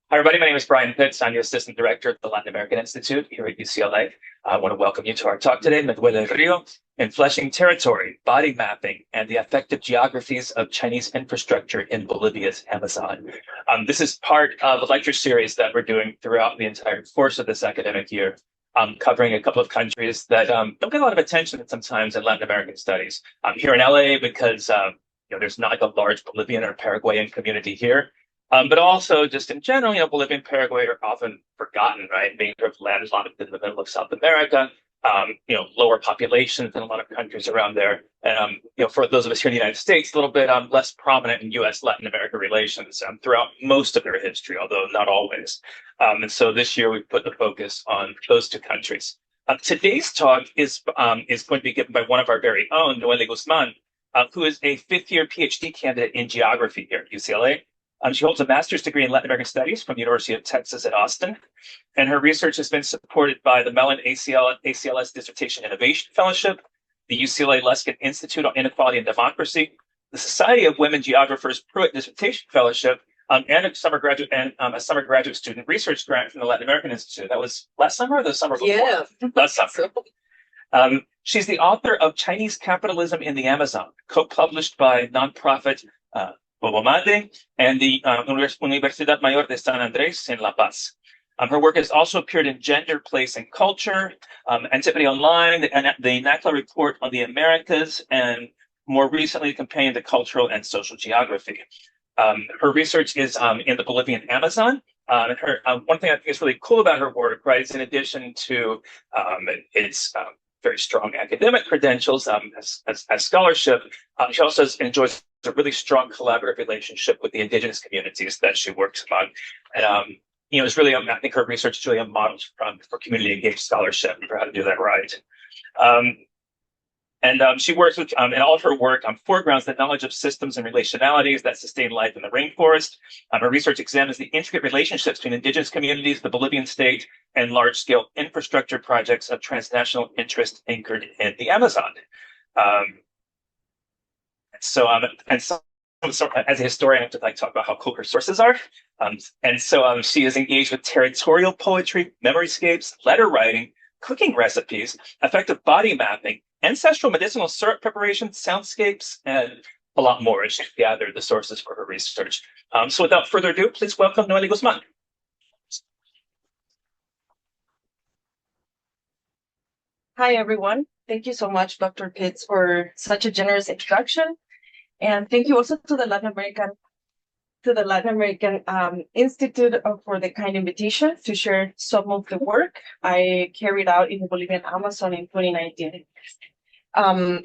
Hi, everybody. My name is Brian Pitts. I'm the Assistant Director at the Latin American Institute here at UCLA. I want to welcome you to our talk today, Me duele el río, in Fleshing Territory, Body Mapping, and the Affective Geographies of Chinese Infrastructure in Bolivia's Amazon. This is part of a lecture series that we're doing throughout the entire course of this academic year, covering a couple of countries that don't get a lot of attention sometimes in Latin American studies. Here in LA, because there's not like a large Bolivian or Paraguayan community here. But also just in general, Bolivia and Paraguay are often forgotten, right? Being sort of landlocked in the middle of South America, lower populations in a lot of countries around there. And, for those of us here in the United States, a little bit less prominent in U.S. Latin America relations throughout most of their history, although not always. And so this year we put the focus on those two countries. Today's talk is going to be given by one of our very own, Duele Guzman, who is a fifth-year PhD candidate in geography here at UCLA. She holds a master's degree in Latin American Studies from the University of Texas at Austin, and her research has been supported by the Mellon ACLS Dissertation Innovation Fellowship, the UCLA Luskin Institute on Inequality and Democracy, the Society of Women Geographers Pruitt Dissertation Fellowship, and a summer graduate student research grant from the Latin American Institute. That was last summer or the summer before? Yeah, last summer. She's the author of Chinese Capitalism in the Amazon, co-published by nonprofit Bobomade and the Universidad Mayor de San Andrés in La Paz. Her work has also appeared in Gender, Place, and Culture, Antiquity Online, the NACLA Report on the Americas, and more recently, Companion to Cultural and Social Geography. Her research is in the Bolivian Amazon. And one thing I think is really cool about her work, right, is in addition to its very strong academic credentials as scholarship, she also enjoys a really strong collaborative relationship with the indigenous communities that she works on. And, it's really, I think her research is really a model for community engaged scholarship for how to do that right. She works with, in all of her work, foregrounds the knowledge of systems and relationalities that sustain life in the rainforest. Her research examines the intricate relationships between indigenous communities, the Bolivian state, and large-scale infrastructure projects of transnational interest anchored in the Amazon. So as a historian, I have to talk about how cool her sources are. She is engaged with territorial poetry, memoryscapes, letter writing, cooking recipes, effective body mapping, ancestral medicinal syrup preparation, soundscapes, and a lot more as she gathered the sources for her research. So without further ado, please welcome Noely Guzman. Hi, everyone. Thank you so much, Dr. Pitts, for such a generous introduction. And thank you also to the Latin American Institute for the kind invitation to share some of the work I carried out in the Bolivian Amazon in 2019.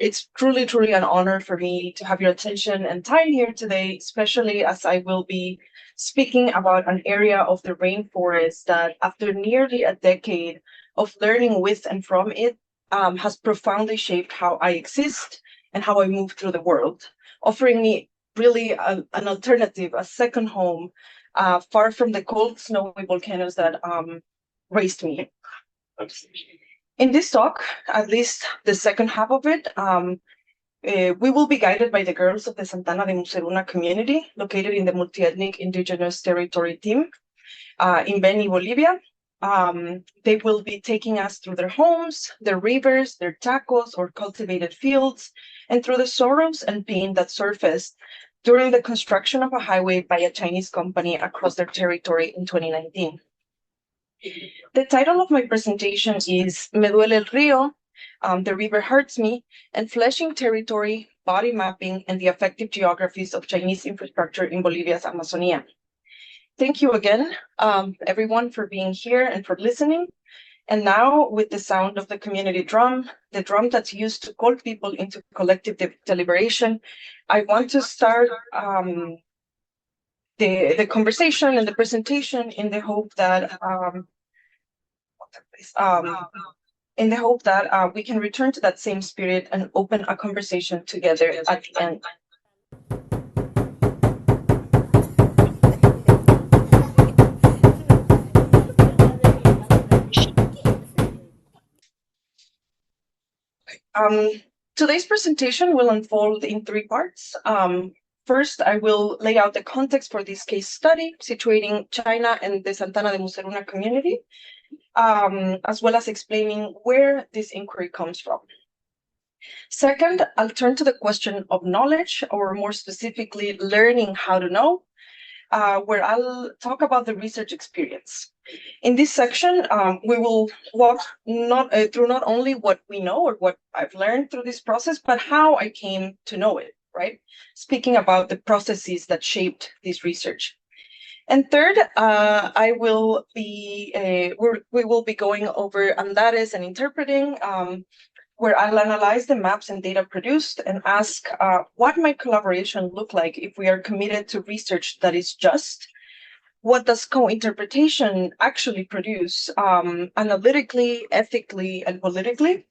It's truly an honor for me to have your attention and time here today, especially as I will be speaking about an area of the rainforest that, after nearly a decade of learning with and from it, has profoundly shaped how I exist and how I move through the world, offering me really an alternative, a second home, far from the cold, snowy volcanoes that raised me. In this talk, at least the second half of it, we will be guided by the girls of the Santana de Muceruna community, located in the multi-ethnic indigenous territory team in Beni, Bolivia. They will be taking us through their homes, their rivers, their tacos or cultivated fields, and through the sorrows and pain that surfaced during the construction of a highway by a Chinese company across their territory in 2019. The title of my presentation is Me duele el río, The River Hurts Me, and Fleshing Territory, Body Mapping, and the Affective Geographies of Chinese Infrastructure in Bolivia's Amazonia. Thank you again, everyone, for being here and for listening. And now, with the sound of the community drum, the drum that's used to call people into collective deliberation, I want to start the conversation and the presentation in the hope that we can return to that same spirit and open a conversation together at the end. Today's presentation will unfold in three parts. First, I will lay out the context for this case study, situating China and the Santana de Muceruna community, as well as explaining where this inquiry comes from. Second, I'll turn to the question of knowledge, or more specifically, learning how to know, where I'll talk about the research experience. In this section, we will walk through not only what we know or what I've learned through this process, but how I came to know it, right? Speaking about the processes that shaped this research. And third, we will be going over Andares and interpreting, where I'll analyze the maps and data produced and ask what might collaboration look like if we are committed to research that is just. What does co-interpretation actually produce analytically, ethically, and politically?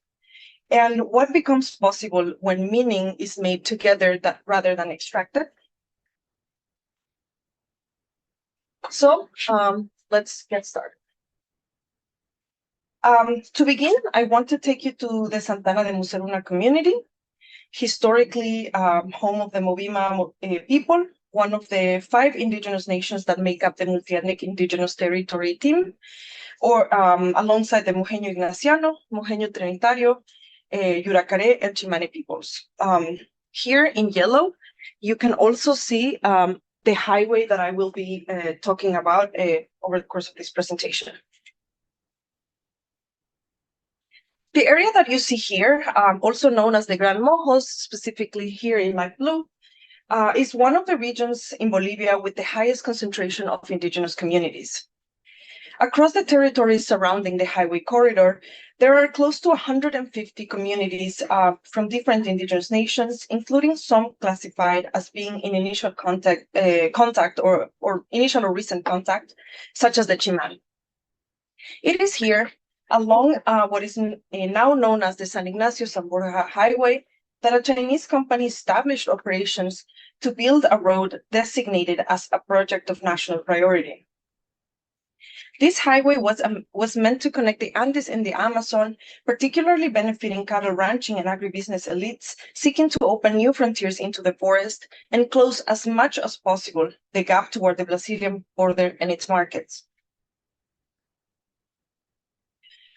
And what becomes possible when meaning is made together rather than extracted? So let's get started. To begin, I want to take you to the Santana de Muceruna community, historically home of the Movima people, one of the 5 indigenous nations that make up the multi-ethnic indigenous territory team, or alongside the Mujeño Ignaciano, Mujeño Trinitario, Yuracare, and Chimane peoples. Here in yellow, you can also see the highway that I will be talking about over the course of this presentation. The area that you see here, also known as the Gran Mojos, specifically here in light blue, is one of the regions in Bolivia with the highest concentration of indigenous communities. Across the territories surrounding the highway corridor, there are close to 150 communities from different indigenous nations, including some classified as being in initial contact or initial or recent contact, such as the Chimán. It is here, along what is now known as the San Ignacio-San Borja Highway, that a Chinese company established operations to build a road designated as a project of national priority. This highway was meant to connect the Andes and the Amazon, particularly benefiting cattle ranching and agribusiness elites seeking to open new frontiers into the forest and close as much as possible the gap toward the Brazilian border and its markets.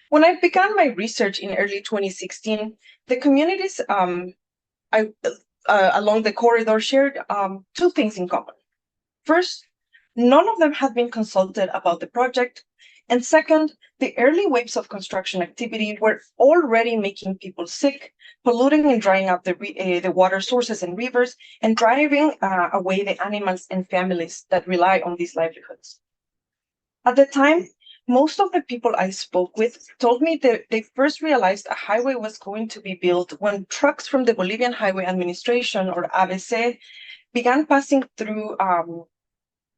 When I began my research in early 2016, the communities along the corridor shared 2 things in common. First, none of them had been consulted about the project. And second, the early waves of construction activity were already making people sick, polluting and drying up the water sources and rivers, and driving away the animals and families that rely on these livelihoods. At the time, most of the people I spoke with told me that they first realized a highway was going to be built when trucks from the Bolivian Highway Administration, or ABC, began passing through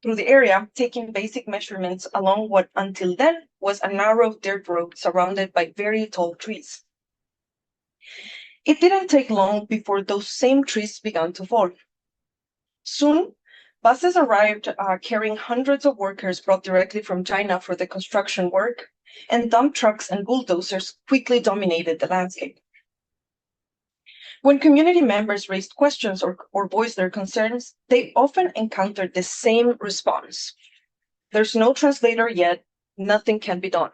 the area, taking basic measurements along what until then was a narrow dirt road surrounded by very tall trees. It didn't take long before those same trees began to fall. Soon, buses arrived carrying hundreds of workers brought directly from China for the construction work, and dump trucks and bulldozers quickly dominated the landscape. When community members raised questions or voiced their concerns, they often encountered the same response. There's no translator yet, nothing can be done.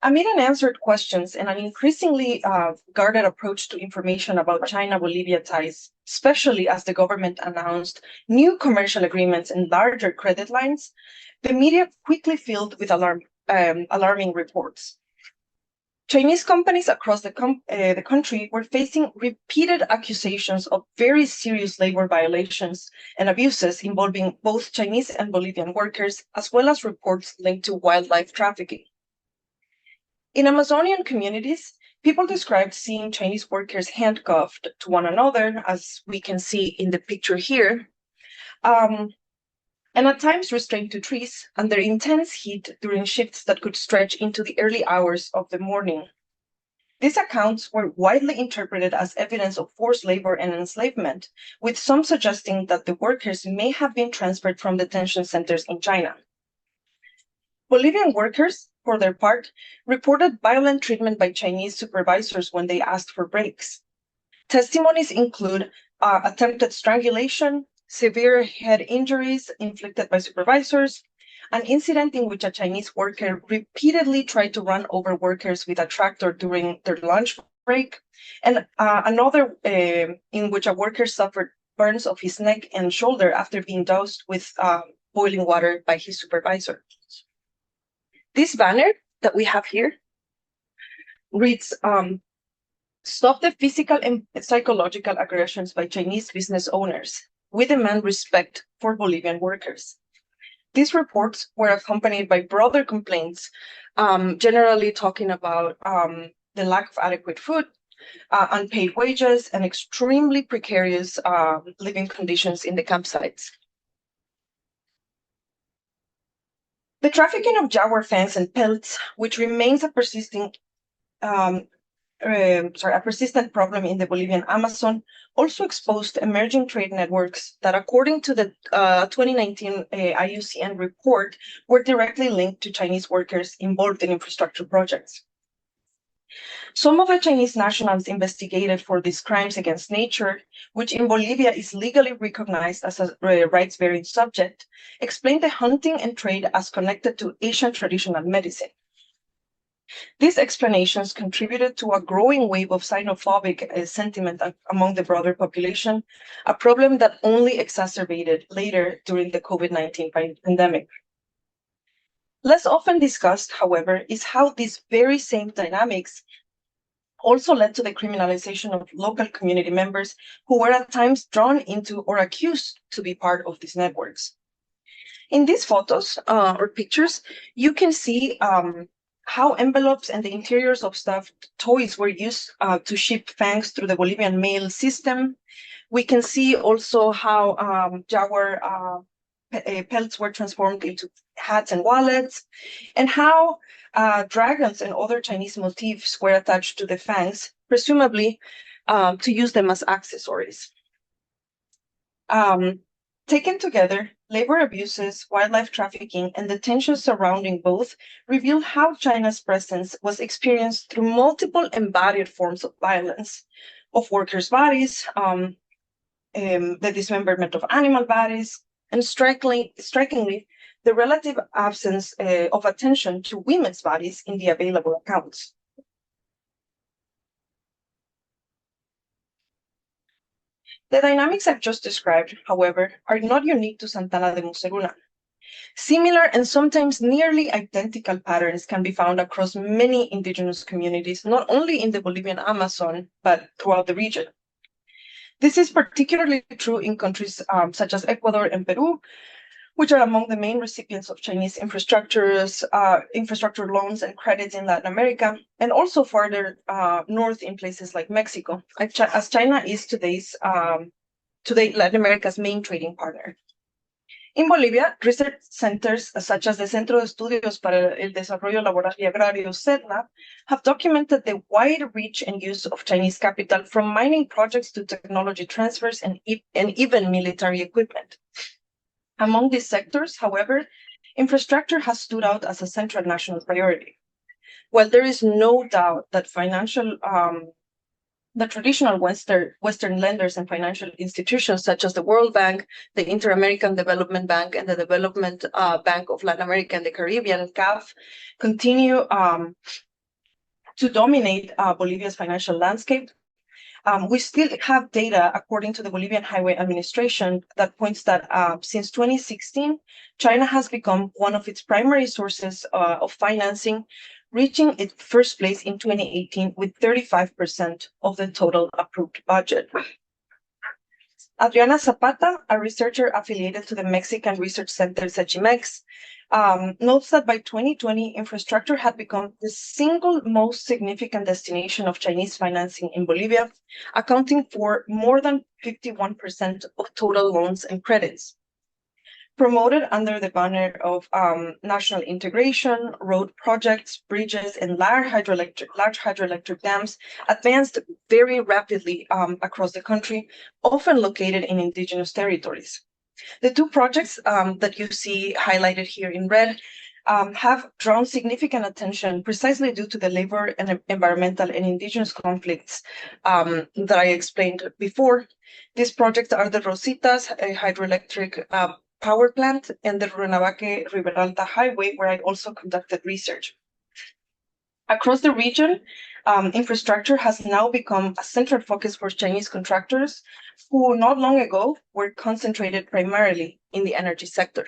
Amid unanswered questions and an increasingly guarded approach to information about China-Bolivia ties, especially as the government announced new commercial agreements and larger credit lines, the media quickly filled with alarming reports. Chinese companies across the country were facing repeated accusations of very serious labor violations and abuses involving both Chinese and Bolivian workers, as well as reports linked to wildlife trafficking. In Amazonian communities, people described seeing Chinese workers handcuffed to one another, as we can see in the picture here, and at times restrained to trees under intense heat during shifts that could stretch into the early hours of the morning. These accounts were widely interpreted as evidence of forced labor and enslavement, with some suggesting that the workers may have been transferred from detention centers in China. Bolivian workers for their part, reported violent treatment by Chinese supervisors when they asked for breaks. Testimonies include attempted strangulation, severe head injuries inflicted by supervisors, an incident in which a Chinese worker repeatedly tried to run over workers with a tractor during their lunch break, and another in which a worker suffered burns of his neck and shoulder after being doused with boiling water by his supervisor. This banner that we have here reads, "Stop the physical and psychological aggressions by Chinese business owners. We demand respect for Bolivian workers." These reports were accompanied by broader complaints, generally talking about the lack of adequate food, unpaid wages, and extremely precarious living conditions in the campsites. The trafficking of jaguar fangs and pelts, which remains a persistent problem in the Bolivian Amazon, also exposed emerging trade networks that, according to the 2019 IUCN report, were directly linked to Chinese workers involved in infrastructure projects. Some of the Chinese nationals investigated for these crimes against nature, which in Bolivia is legally recognized as a rights-bearing subject, explained the hunting and trade as connected to Asian traditional medicine. These explanations contributed to a growing wave of xenophobic sentiment among the broader population, a problem that only exacerbated later during the COVID-19 pandemic. Less often discussed, however, is how these very same dynamics also led to the criminalization of local community members who were at times drawn into or accused to be part of these networks. In these photos or pictures, you can see how envelopes and the interiors of stuffed toys were used to ship fangs through the Bolivian mail system. We can see also how jaguar pelts were transformed into hats and wallets, and how dragons and other Chinese motifs were attached to the fangs, presumably to use them as accessories. Taken together, labor abuses, wildlife trafficking, and the tensions surrounding both reveal how China's presence was experienced through multiple embodied forms of violence, of workers' bodies, the dismemberment of animal bodies, and strikingly, the relative absence of attention to women's bodies in the available accounts. The dynamics I've just described, however, are not unique to Santana de Muceruna. Similar and sometimes nearly identical patterns can be found across many indigenous communities, not only in the Bolivian Amazon, but throughout the region. This is particularly true in countries such as Ecuador and Peru, which are among the main recipients of Chinese infrastructure loans and credits in Latin America, and also farther north in places like Mexico, as China is today Latin America's main trading partner. In Bolivia, research centers such as the Centro de Estudios para el Desarrollo Laboral y Agrario, CEDLA, have documented the wide reach and use of Chinese capital from mining projects to technology transfers and even military equipment. Among these sectors, however, infrastructure has stood out as a central national priority. While there is no doubt that the traditional Western lenders and financial institutions such as the World Bank, the Inter-American Development Bank, and the Development Bank of Latin America and the Caribbean, CAF, continue to dominate Bolivia's financial landscape, we still have data, according to the Bolivian Highway Administration, that points that since 2016, China has become one of its primary sources of financing, reaching its first place in 2018 with 35% of the total approved budget. Adriana Zapata, a researcher affiliated to the Mexican Research Center CECIMEX, notes that by 2020, infrastructure had become the single most significant destination of Chinese financing in Bolivia, accounting for more than 51% of total loans and credits. Promoted under the banner of national integration, road projects, bridges, and large hydroelectric dams advanced very rapidly across the country, often located in indigenous territories. The two projects that you see highlighted here in red have drawn significant attention precisely due to the labor and environmental and indigenous conflicts that I explained before. These projects are the Rositas hydroelectric power plant and the Runavaque Riberalta highway, where I also conducted research. Across the region, infrastructure has now become a central focus for Chinese contractors who not long ago were concentrated primarily in the energy sector.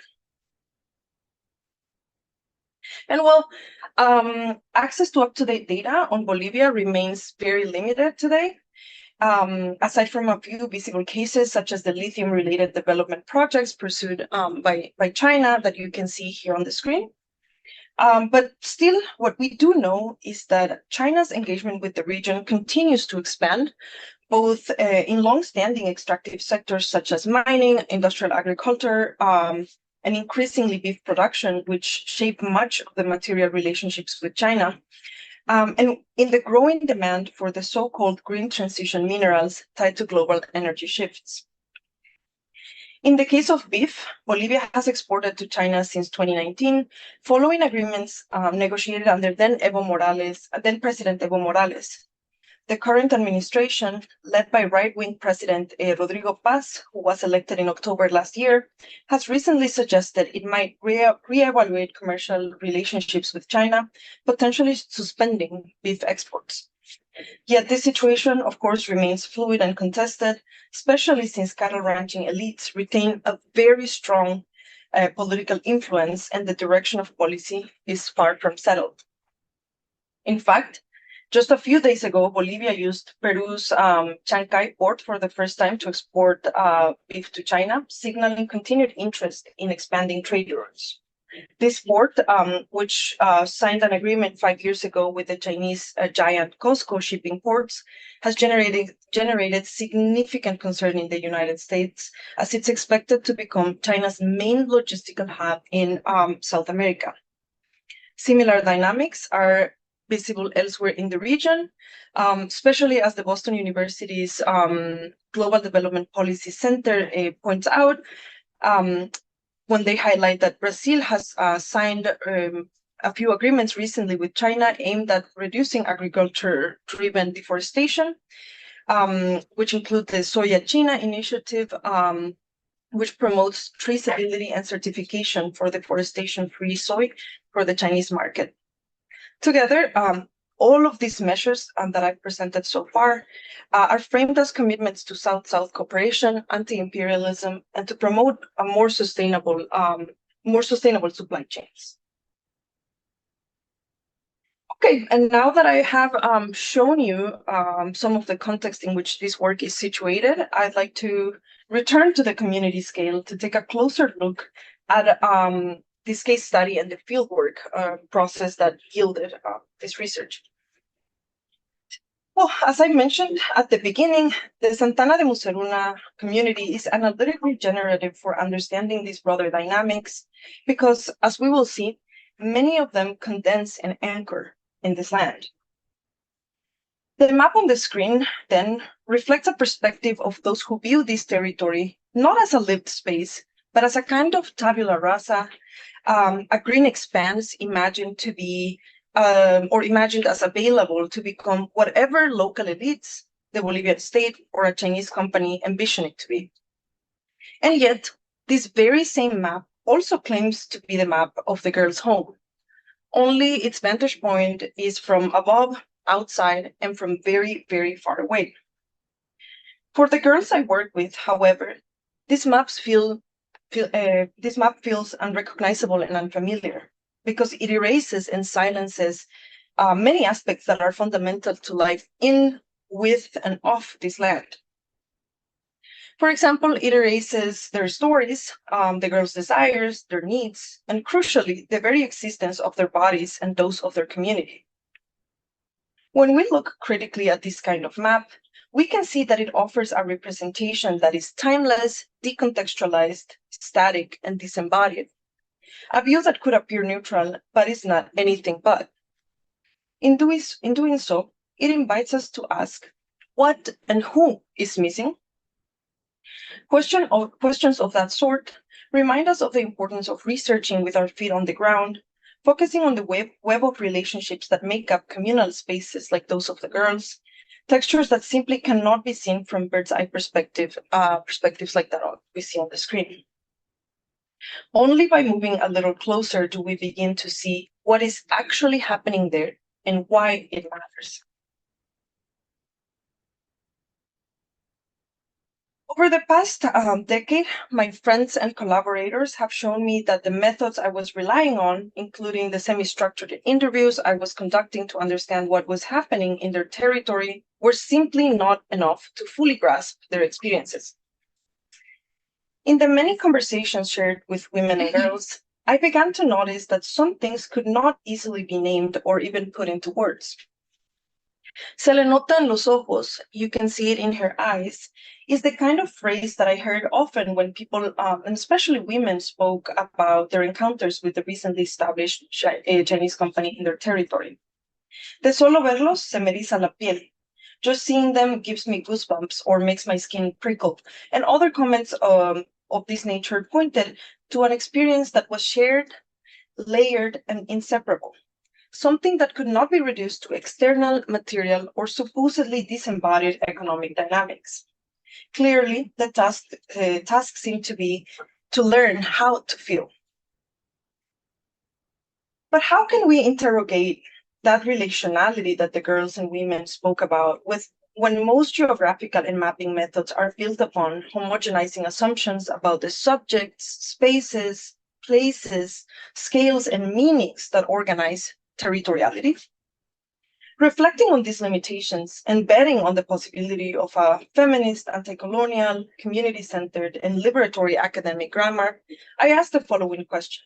And access to up-to-date data on Bolivia remains very limited today. Aside from a few visible cases, such as the lithium-related development projects pursued by China that you can see here on the screen. But still, what we do know is that China's engagement with the region continues to expand, both in long-standing extractive sectors such as mining, industrial agriculture, and increasingly beef production, which shape much of the material relationships with China, and in the growing demand for the so-called green transition minerals tied to global energy shifts. In the case of beef, Bolivia has exported to China since 2019, following agreements negotiated under then President Evo Morales. The current administration, led by right-wing President Rodrigo Paz, who was elected in October last year, has recently suggested it might reevaluate commercial relationships with China, potentially suspending beef exports. Yet this situation, of course, remains fluid and contested, especially since cattle ranching elites retain a very strong political influence and the direction of policy is far from settled. In fact, just a few days ago, Bolivia used Peru's Chancay port for the first time to export beef to China, signaling continued interest in expanding trade routes. This port, which signed an agreement 5 years ago with the Chinese giant COSCO Shipping Ports, has generated significant concern in the United States, as it's expected to become China's main logistical hub in South America. Similar dynamics are visible elsewhere in the region, especially as the Boston University's Global Development Policy Center points out, when they highlight that Brazil has signed a few agreements recently with China aimed at reducing agriculture-driven deforestation, which include the Soya China initiative, which promotes traceability and certification for deforestation-free soy for the Chinese market. Together, all of these measures that I've presented so far are framed as commitments to South-South cooperation, anti-imperialism, and to promote a more sustainable supply chains. Okay, and now that I have shown you some of the context in which this work is situated, I'd like to return to the community scale to take a closer look at this case study and the fieldwork process that yielded this research. Well, as I mentioned at the beginning, the Santana de Muceruna community is analytically generative for understanding these broader dynamics because, as we will see, many of them condense and anchor in this land. The map on the screen then reflects a perspective of those who view this territory not as a lived space, but as a kind of tabula rasa, a green expanse imagined to be or imagined as available to become whatever local elites, the Bolivian state, or a Chinese company envision it to be. And yet, this very same map also claims to be the map of the girl's home. Only its vantage point is from above, outside, and from very, very far away. For the girls I work with, however, this map feels unrecognizable and unfamiliar, because it erases and silences many aspects that are fundamental to life in, with, and off this land. For example, it erases their stories, the girls' desires, their needs, and crucially, the very existence of their bodies and those of their community. When we look critically at this kind of map, we can see that it offers a representation that is timeless, decontextualized, static, and disembodied. A view that could appear neutral, but is not anything but. In doing so, it invites us to ask what and who is missing. Questions of that sort remind us of the importance of researching with our feet on the ground, focusing on the web of relationships that make up communal spaces like those of the girls, textures that simply cannot be seen from bird's eye perspectives like that we see on the screen. Only by moving a little closer do we begin to see what is actually happening there and why it matters. Over the past decade, my friends and collaborators have shown me that the methods I was relying on, including the semi-structured interviews I was conducting to understand what was happening in their territory, were simply not enough to fully grasp their experiences. In the many conversations shared with women and girls, I began to notice that some things could not easily be named or even put into words. Se le nota en los ojos, you can see it in her eyes, is the kind of phrase that I heard often when people, and especially women, spoke about their encounters with the recently established Chinese company in their territory. De solo verlos se me eriza la piel. Just seeing them gives me goosebumps or makes my skin prickle. And other comments of this nature pointed to an experience that was shared, layered, and inseparable. Something that could not be reduced to external material or supposedly disembodied economic dynamics. Clearly, the task seemed to be to learn how to feel. But how can we interrogate that relationality that the girls and women spoke about when most geographical and mapping methods are built upon homogenizing assumptions about the subjects, spaces, places, scales, and meanings that organize territoriality? Reflecting on these limitations and betting on the possibility of a feminist, anti-colonial, community-centered, and liberatory academic grammar, I asked the following question.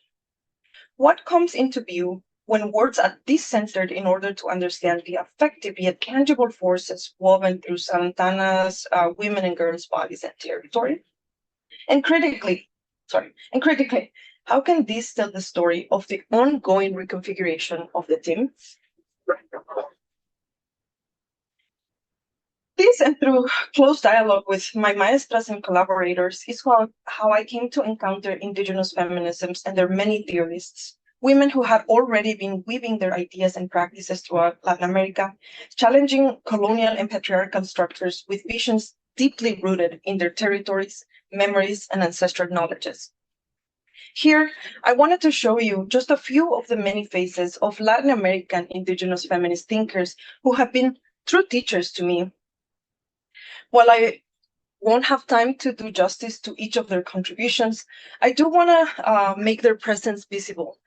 What comes into view when words are decentered in order to understand the effective yet tangible forces woven through Santana's women and girls' bodies and territory? And critically, how can this tell the story of the ongoing reconfiguration of the team? This and through close dialogue with my maestras and collaborators is how I came to encounter indigenous feminisms and their many theorists, women who had already been weaving their ideas and practices throughout Latin America, challenging colonial and patriarchal structures with visions deeply rooted in their territories, memories, and ancestral knowledges. Here, I wanted to show you just a few of the many faces of Latin American indigenous feminist thinkers who have been true teachers to me. While I won't have time to do justice to each of their contributions, I do want to make their presence visible,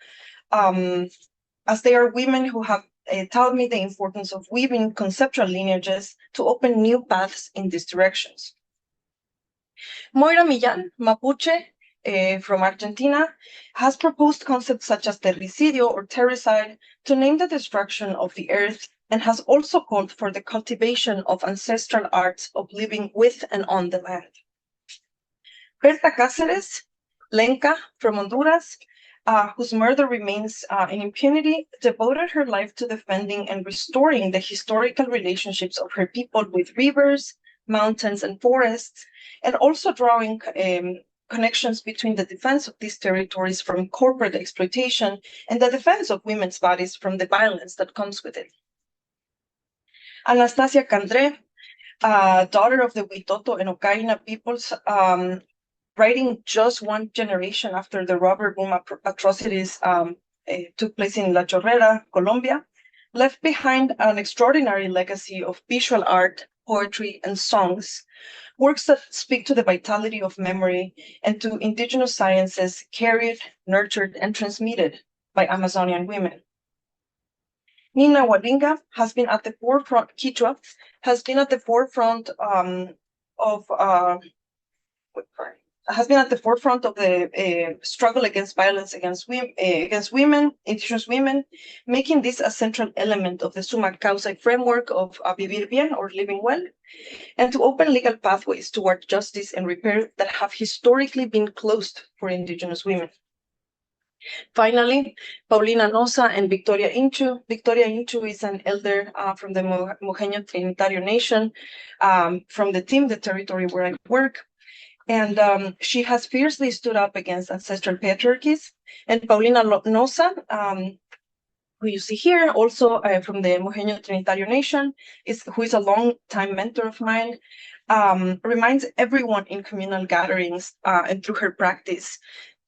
as they are women who have taught me the importance of weaving conceptual lineages to open new paths in these directions. Moira Millán, Mapuche, from Argentina, has proposed concepts such as terricidio or terricide to name the destruction of the earth, and has also called for the cultivation of ancestral arts of living with and on the land. Berta Cáceres, Lenca, from Honduras, whose murder remains in impunity, devoted her life to defending and restoring the historical relationships of her people with rivers, mountains, and forests, and also drawing connections between the defense of these territories from corporate exploitation and the defense of women's bodies from the violence that comes with it. Anastasia Candré, daughter of the Huitoto and Ocaina peoples, writing just one generation after the rubber boom atrocities took place in La Chorrera, Colombia, left behind an extraordinary legacy of visual art, poetry, and songs, works that speak to the vitality of memory and to indigenous sciences carried, nurtured, and transmitted by Amazonian women. Nina Walinga has been at the forefront, Quechua, has been at the forefront of the struggle against violence against women, indigenous women, making this a central element of the Summa Causa framework of Vivir Bien, or living well, and to open legal pathways toward justice and repair that have historically been closed for indigenous women. Finally, Paulina Nosa and Victoria Inchu. Victoria Inchu is an elder from the Mojeño Trinitario Nation, from the team, the territory where I work. And she has fiercely stood up against ancestral patriarchies. And Paulina Nosa, who you see here, also from the Mojeño Trinitario Nation, who is a long-time mentor of mine, reminds everyone in communal gatherings and through her practice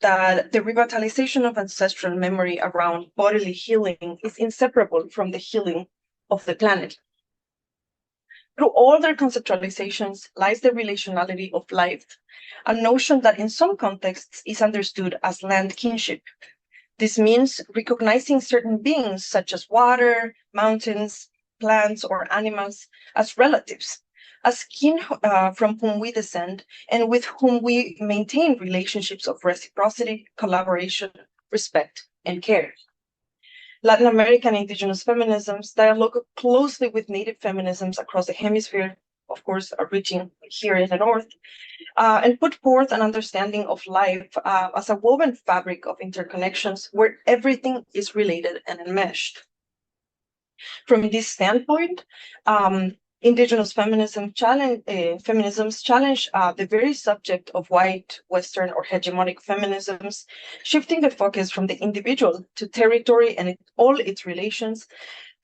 that the revitalization of ancestral memory around bodily healing is inseparable from the healing of the planet. Through all their conceptualizations lies the relationality of life, a notion that in some contexts is understood as land kinship. This means recognizing certain beings, such as water, mountains, plants, or animals, as relatives, as kin from whom we descend and with whom we maintain relationships of reciprocity, collaboration, respect, and care. Latin American indigenous feminisms dialogue closely with Native feminisms across the hemisphere, of course, reaching here in the North, and put forth an understanding of life as a woven fabric of interconnections where everything is related and enmeshed. From this standpoint, indigenous feminisms challenge the very subject of white, Western, or hegemonic feminisms, shifting the focus from the individual to territory and all its relations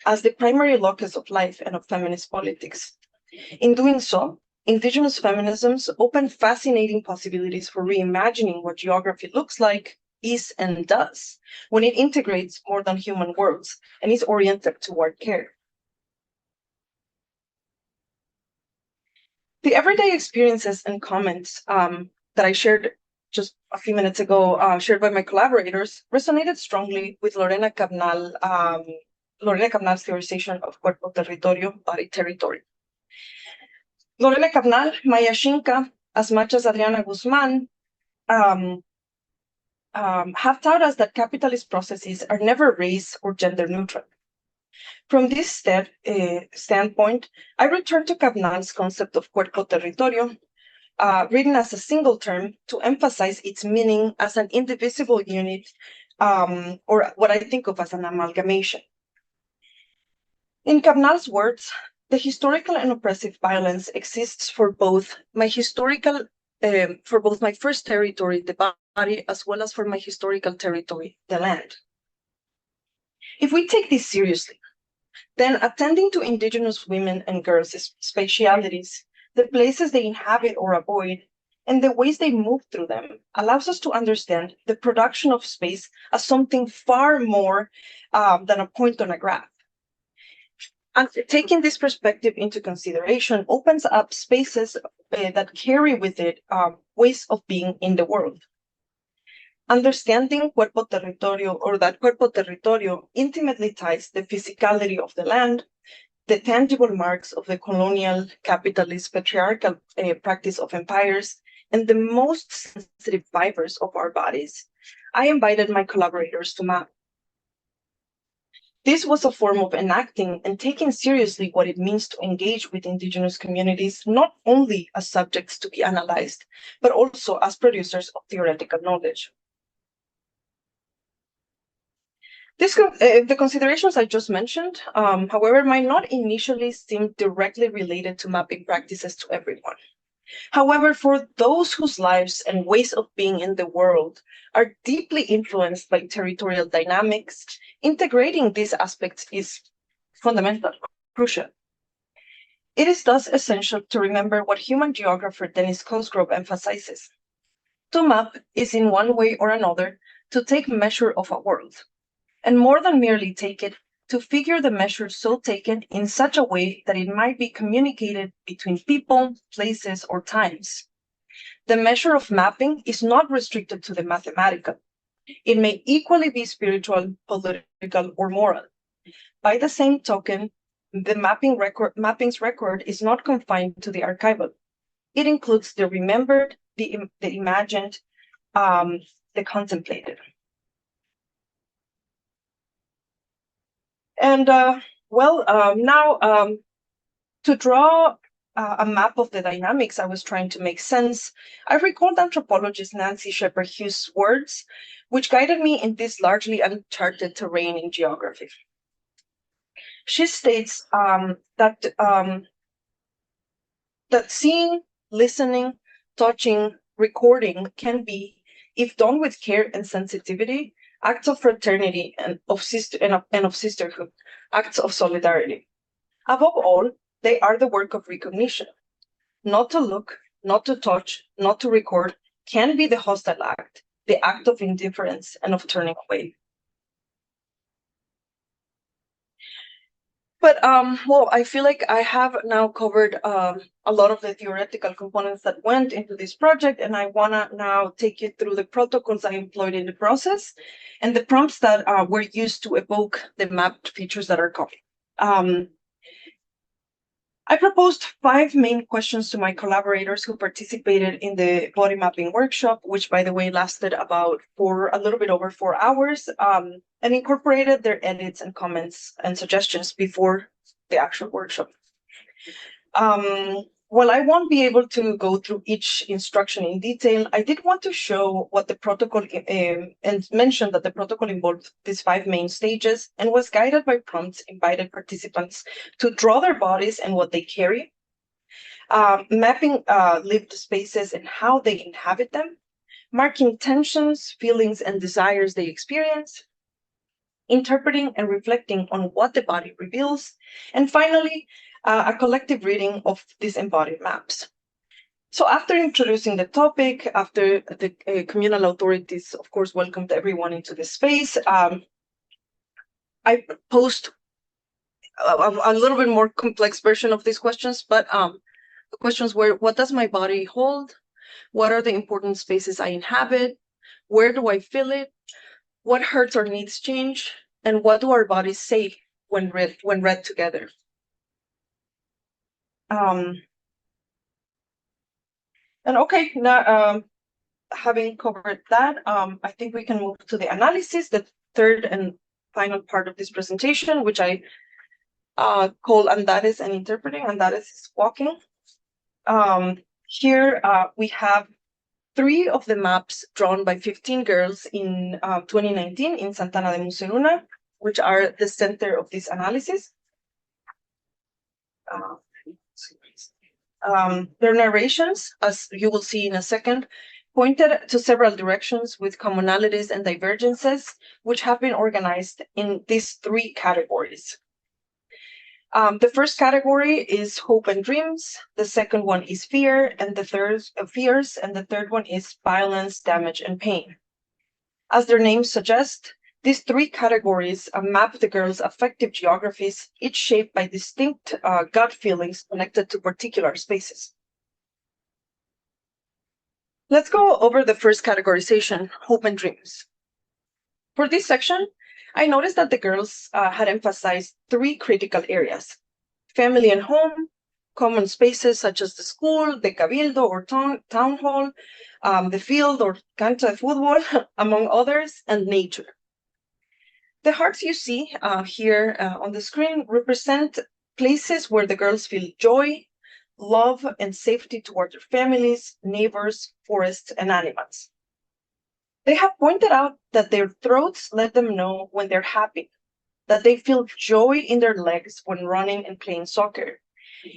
as the primary locus of life and of feminist politics. In doing so, indigenous feminisms open fascinating possibilities for reimagining what geography looks like, is, and does when it integrates more than human worlds and is oriented toward care. The everyday experiences and comments that I shared just a few minutes ago, shared by my collaborators, resonated strongly with Lorena Cabnal's theorization of cuerpo territorio, body territory. Lorena Cabnal, Maya Shinka, as much as Adriana Guzman, have taught us that capitalist processes are never race or gender neutral. From this standpoint, I return to Cabnal's concept of cuerpo territorio, written as a single term to emphasize its meaning as an indivisible unit, or what I think of as an amalgamation. In Cabnal's words, the historical and oppressive violence exists for both my first territory, the body, as well as for my historical territory, the land. If we take this seriously, then attending to indigenous women and girls' specialities, the places they inhabit or avoid, and the ways they move through them allows us to understand the production of space as something far more than a point on a graph. And taking this perspective into consideration opens up spaces that carry with it ways of being in the world. Understanding cuerpo territorio, or that cuerpo territorio intimately ties the physicality of the land, the tangible marks of the colonial, capitalist, patriarchal practice of empires, and the most sensitive fibers of our bodies, I invited my collaborators to map. This was a form of enacting and taking seriously what it means to engage with indigenous communities, not only as subjects to be analyzed, but also as producers of theoretical knowledge. The considerations I just mentioned, however, might not initially seem directly related to mapping practices to everyone. However, for those whose lives and ways of being in the world are deeply influenced by territorial dynamics, integrating these aspects is fundamental, crucial. It is thus essential to remember what human geographer Dennis Cosgrove emphasizes. To map is in one way or another to take measure of a world, and more than merely take it, to figure the measure so taken in such a way that it might be communicated between people, places, or times. The measure of mapping is not restricted to the mathematical. It may equally be spiritual, political, or moral. By the same token, the mapping's record is not confined to the archival. It includes the remembered, the imagined, the contemplated. And now to draw a map of the dynamics I was trying to make sense, I recalled anthropologist Nancy Shepherd Hughes' words, which guided me in this largely uncharted terrain in geography. She states that seeing, listening, touching, recording can be, if done with care and sensitivity, acts of fraternity and of sisterhood, acts of solidarity. Above all, they are the work of recognition. Not to look, not to touch, not to record can be the hostile act, the act of indifference and of turning away. But well, I feel like I have now covered a lot of the theoretical components that went into this project, and I wanna now take you through the protocols I employed in the process and the prompts that were used to evoke the mapped features that are coming. I proposed 5 main questions to my collaborators who participated in the body mapping workshop, which, by the way, lasted about a little bit over 4 hours, and incorporated their edits and comments and suggestions before the actual workshop. While I won't be able to go through each instruction in detail, I did want to show what the protocol and mention that the protocol involved these 5 main stages and was guided by prompts invited participants to draw their bodies and what they carry, mapping lived spaces and how they inhabit them, marking tensions, feelings, and desires they experience, interpreting and reflecting on what the body reveals, and finally, a collective reading of these embodied maps. So after introducing the topic, after the communal authorities, of course, welcomed everyone into the space, I posed a little bit more complex version of these questions, but the questions were, what does my body hold? What are the important spaces I inhabit? Where do I feel it? What hurts or needs change? And what do our bodies say when read together? And okay, now having covered that, I think we can move to the analysis, the third and final part of this presentation, which I call Andares and Interpreting. Andares is walking. Here we have 3 of the maps drawn by 15 girls in 2019 in Santana de Museluna, which are the center of this analysis. Their narrations, as you will see in a second, pointed to several directions with commonalities and divergences, which have been organized in these 3 categories. The first category is hope and dreams. The second one is fear, and the third one is violence, damage, and pain. As their names suggest, these 3 categories map the girls' affective geographies, each shaped by distinct gut feelings connected to particular spaces. Let's go over the first categorization, hope and dreams. For this section, I noticed that the girls had emphasized 3 critical areas: family and home, common spaces such as the school, the cabildo or town hall, the field or cancha de fútbol, among others, and nature. The hearts you see here on the screen represent places where the girls feel joy, love, and safety toward their families, neighbors, forests, and animals. They have pointed out that their throats let them know when they're happy, that they feel joy in their legs when running and playing soccer,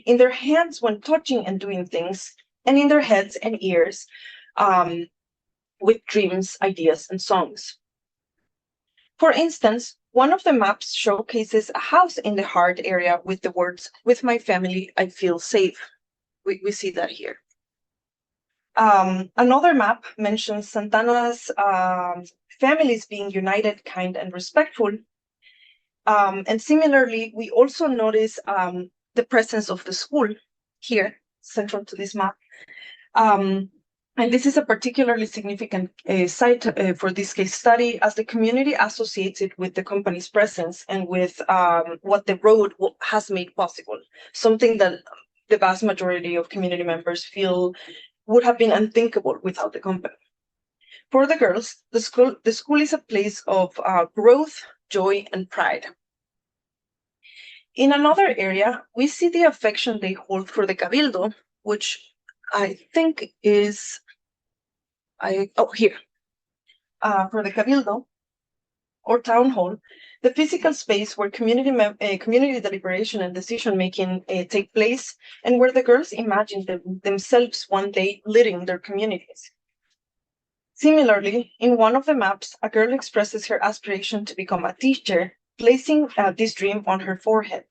in their hands when touching and doing things, and in their heads and ears with dreams, ideas, and songs. For instance, one of the maps showcases a house in the heart area with the words, "With my family, I feel safe." We see that here. Another map mentions Santana's families being united, kind, and respectful. And similarly, we also notice the presence of the school here, central to this map. And this is a particularly significant site for this case study, as the community associates it with the company's presence and with what the road has made possible, something that the vast majority of community members feel would have been unthinkable without the company. For the girls, the school is a place of growth, joy, and pride. In another area, we see the affection they hold for the cabildo, which I think is, here, for the cabildo, or town hall, the physical space where community deliberation and decision making take place, and where the girls imagine themselves one day leading their communities. Similarly, in one of the maps, a girl expresses her aspiration to become a teacher, placing this dream on her forehead.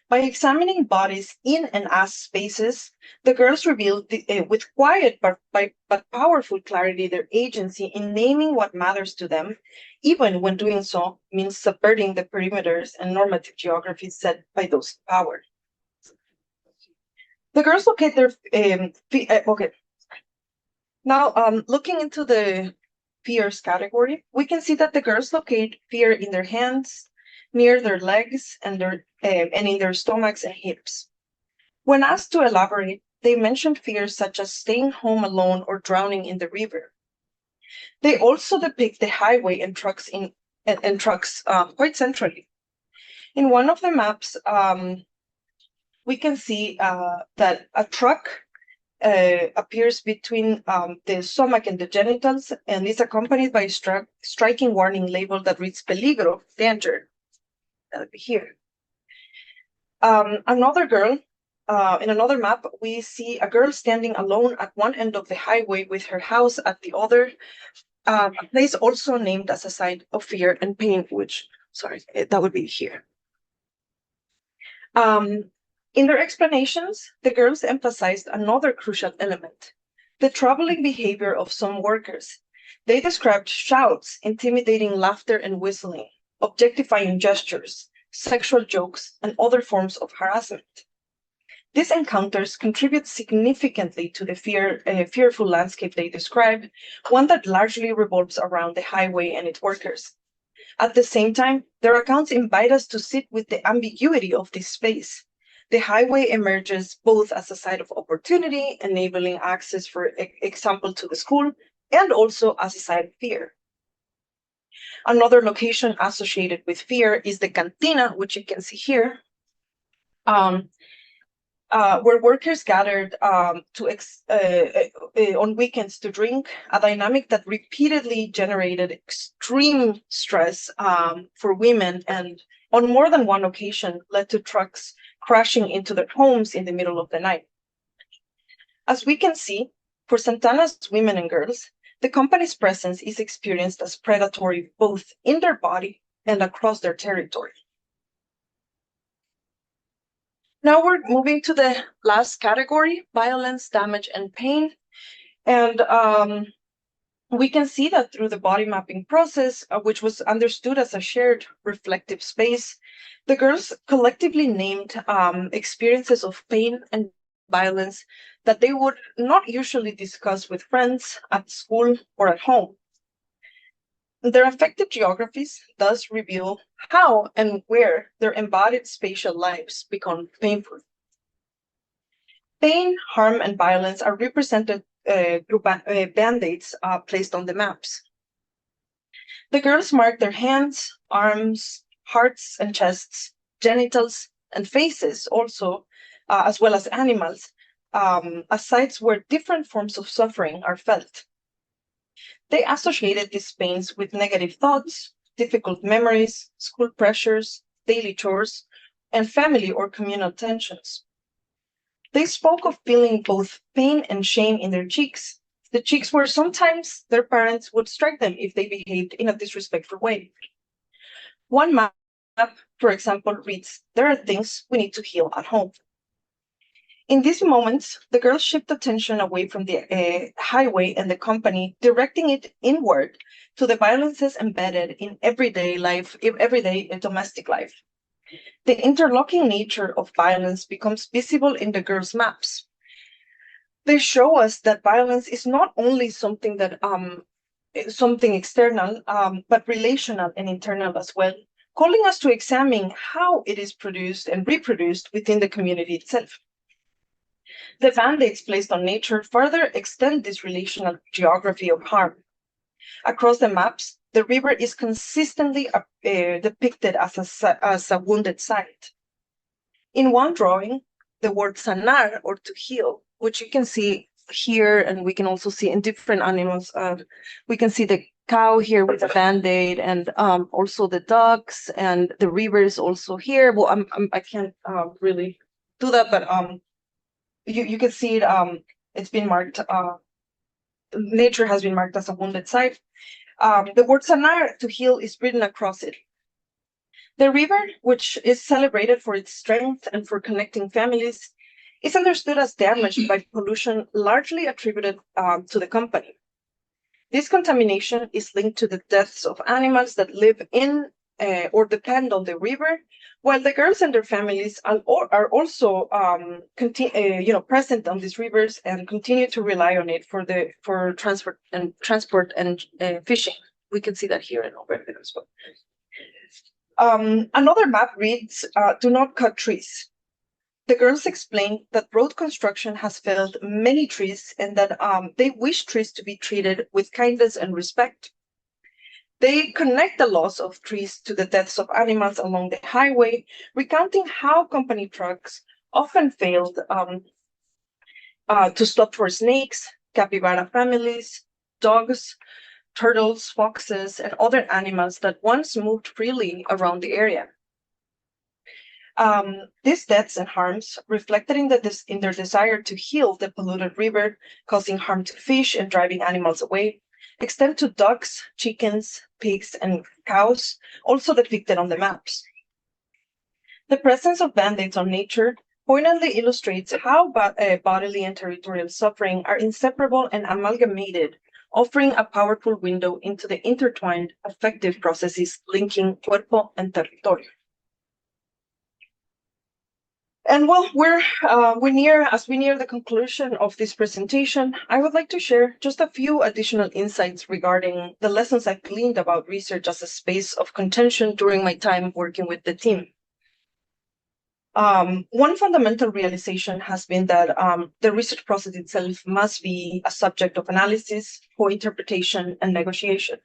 By examining bodies in and as spaces, the girls reveal with quiet but powerful clarity their agency in naming what matters to them, even when doing so means subverting the perimeters and normative geographies set by those in power. The girls locate their okay. Now, looking into the fears category, we can see that the girls locate fear in their hands, near their legs, and in their stomachs and hips. When asked to elaborate, they mentioned fears such as staying home alone or drowning in the river. They also depict the highway and trucks quite centrally. In one of the maps, we can see that a truck appears between the stomach and the genitals, and is accompanied by a striking warning label that reads "peligro," danger. That'll be here. Another girl, in another map, we see a girl standing alone at one end of the highway with her house at the other, a place also named as a site of fear and pain, which, sorry, that would be here. In their explanations, the girls emphasized another crucial element, the troubling behavior of some workers. They described shouts, intimidating laughter and whistling, objectifying gestures, sexual jokes, and other forms of harassment. These encounters contribute significantly to the fearful landscape they describe, one that largely revolves around the highway and its workers. At the same time, their accounts invite us to sit with the ambiguity of this space. The highway emerges both as a site of opportunity, enabling access, for example, to the school, and also as a site of fear. Another location associated with fear is the cantina, which you can see here, where workers gathered on weekends to drink, a dynamic that repeatedly generated extreme stress for women, and on more than one occasion led to trucks crashing into their homes in the middle of the night. As we can see, for Santana's women and girls, the company's presence is experienced as predatory both in their body and across their territory. Now we're moving to the last category, violence, damage, and pain. And we can see that through the body mapping process, which was understood as a shared reflective space, the girls collectively named experiences of pain and violence that they would not usually discuss with friends, at school, or at home. Their affective geographies thus reveal how and where their embodied spatial lives become painful. Pain, harm, and violence are represented through band-aids placed on the maps. The girls mark their hands, arms, hearts and chests, genitals, and faces also, as well as animals, as sites where different forms of suffering are felt. They associated these pains with negative thoughts, difficult memories, school pressures, daily chores, and family or communal tensions. They spoke of feeling both pain and shame in their cheeks, the cheeks where sometimes their parents would strike them if they behaved in a disrespectful way. One map, for example, reads, "There are things we need to heal at home." In these moments, the girls shift attention away from the highway and the company, directing it inward to the violences embedded in everyday domestic life. The interlocking nature of violence becomes visible in the girls' maps. They show us that violence is not only something external, but relational and internal as well, calling us to examine how it is produced and reproduced within the community itself. The band-aids placed on nature further extend this relational geography of harm. Across the maps, the river is consistently depicted as a wounded site. In one drawing, the word sanar, or to heal, which you can see here, and we can also see in different animals. We can see the cow here with a band-aid, and also the ducks and the rivers also here. Well, I can't really do that, but you can see it. It's been marked. Nature has been marked as a wounded site. The word sanar, to heal, is written across it. The river, which is celebrated for its strength and for connecting families, is understood as damaged by pollution largely attributed to the company. This contamination is linked to the deaths of animals that live in or depend on the river, while the girls and their families are also present on these rivers and continue to rely on it for transport and fishing. We can see that here in over there as well. Another map reads, "Do not cut trees." The girls explain that road construction has felled many trees and that they wish trees to be treated with kindness and respect. They connect the loss of trees to the deaths of animals along the highway, recounting how company trucks often failed to stop for snakes, capybara families, dogs, turtles, foxes, and other animals that once moved freely around the area. These deaths and harms, reflected in their desire to heal the polluted river, causing harm to fish and driving animals away, extend to ducks, chickens, pigs, and cows, also depicted on the maps. The presence of band-aids on nature poignantly illustrates how bodily and territorial suffering are inseparable and amalgamated, offering a powerful window into the intertwined affective processes linking cuerpo and territorio. And well, as we near the conclusion of this presentation, I would like to share just a few additional insights regarding the lessons I've gleaned about research as a space of contention during my time working with the team. One fundamental realization has been that the research process itself must be a subject of analysis, co-interpretation, and negotiation.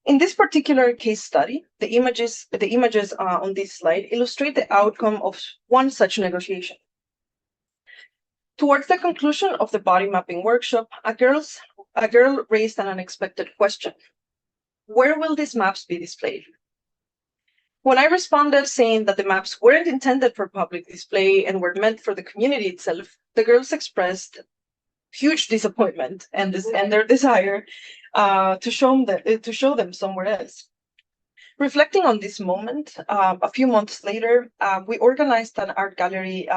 In this particular case study, the images on this slide illustrate the outcome of one such negotiation. Towards the conclusion of the body mapping workshop, a girl raised an unexpected question. Where will these maps be displayed? When I responded saying that the maps weren't intended for public display and were meant for the community itself, the girls expressed huge disappointment and their desire to show them somewhere else. Reflecting on this moment, a few months later, we organized an art gallery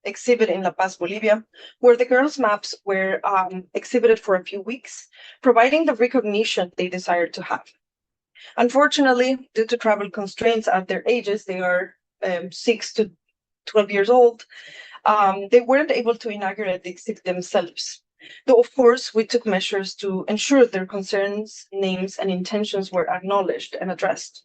exhibit in La Paz, Bolivia, where the girls' maps were exhibited for a few weeks, providing the recognition they desired to have. Unfortunately, due to travel constraints at their ages, they are 6 to 12 years old, they weren't able to inaugurate the exhibit themselves. Though, of course, we took measures to ensure their concerns, names, and intentions were acknowledged and addressed.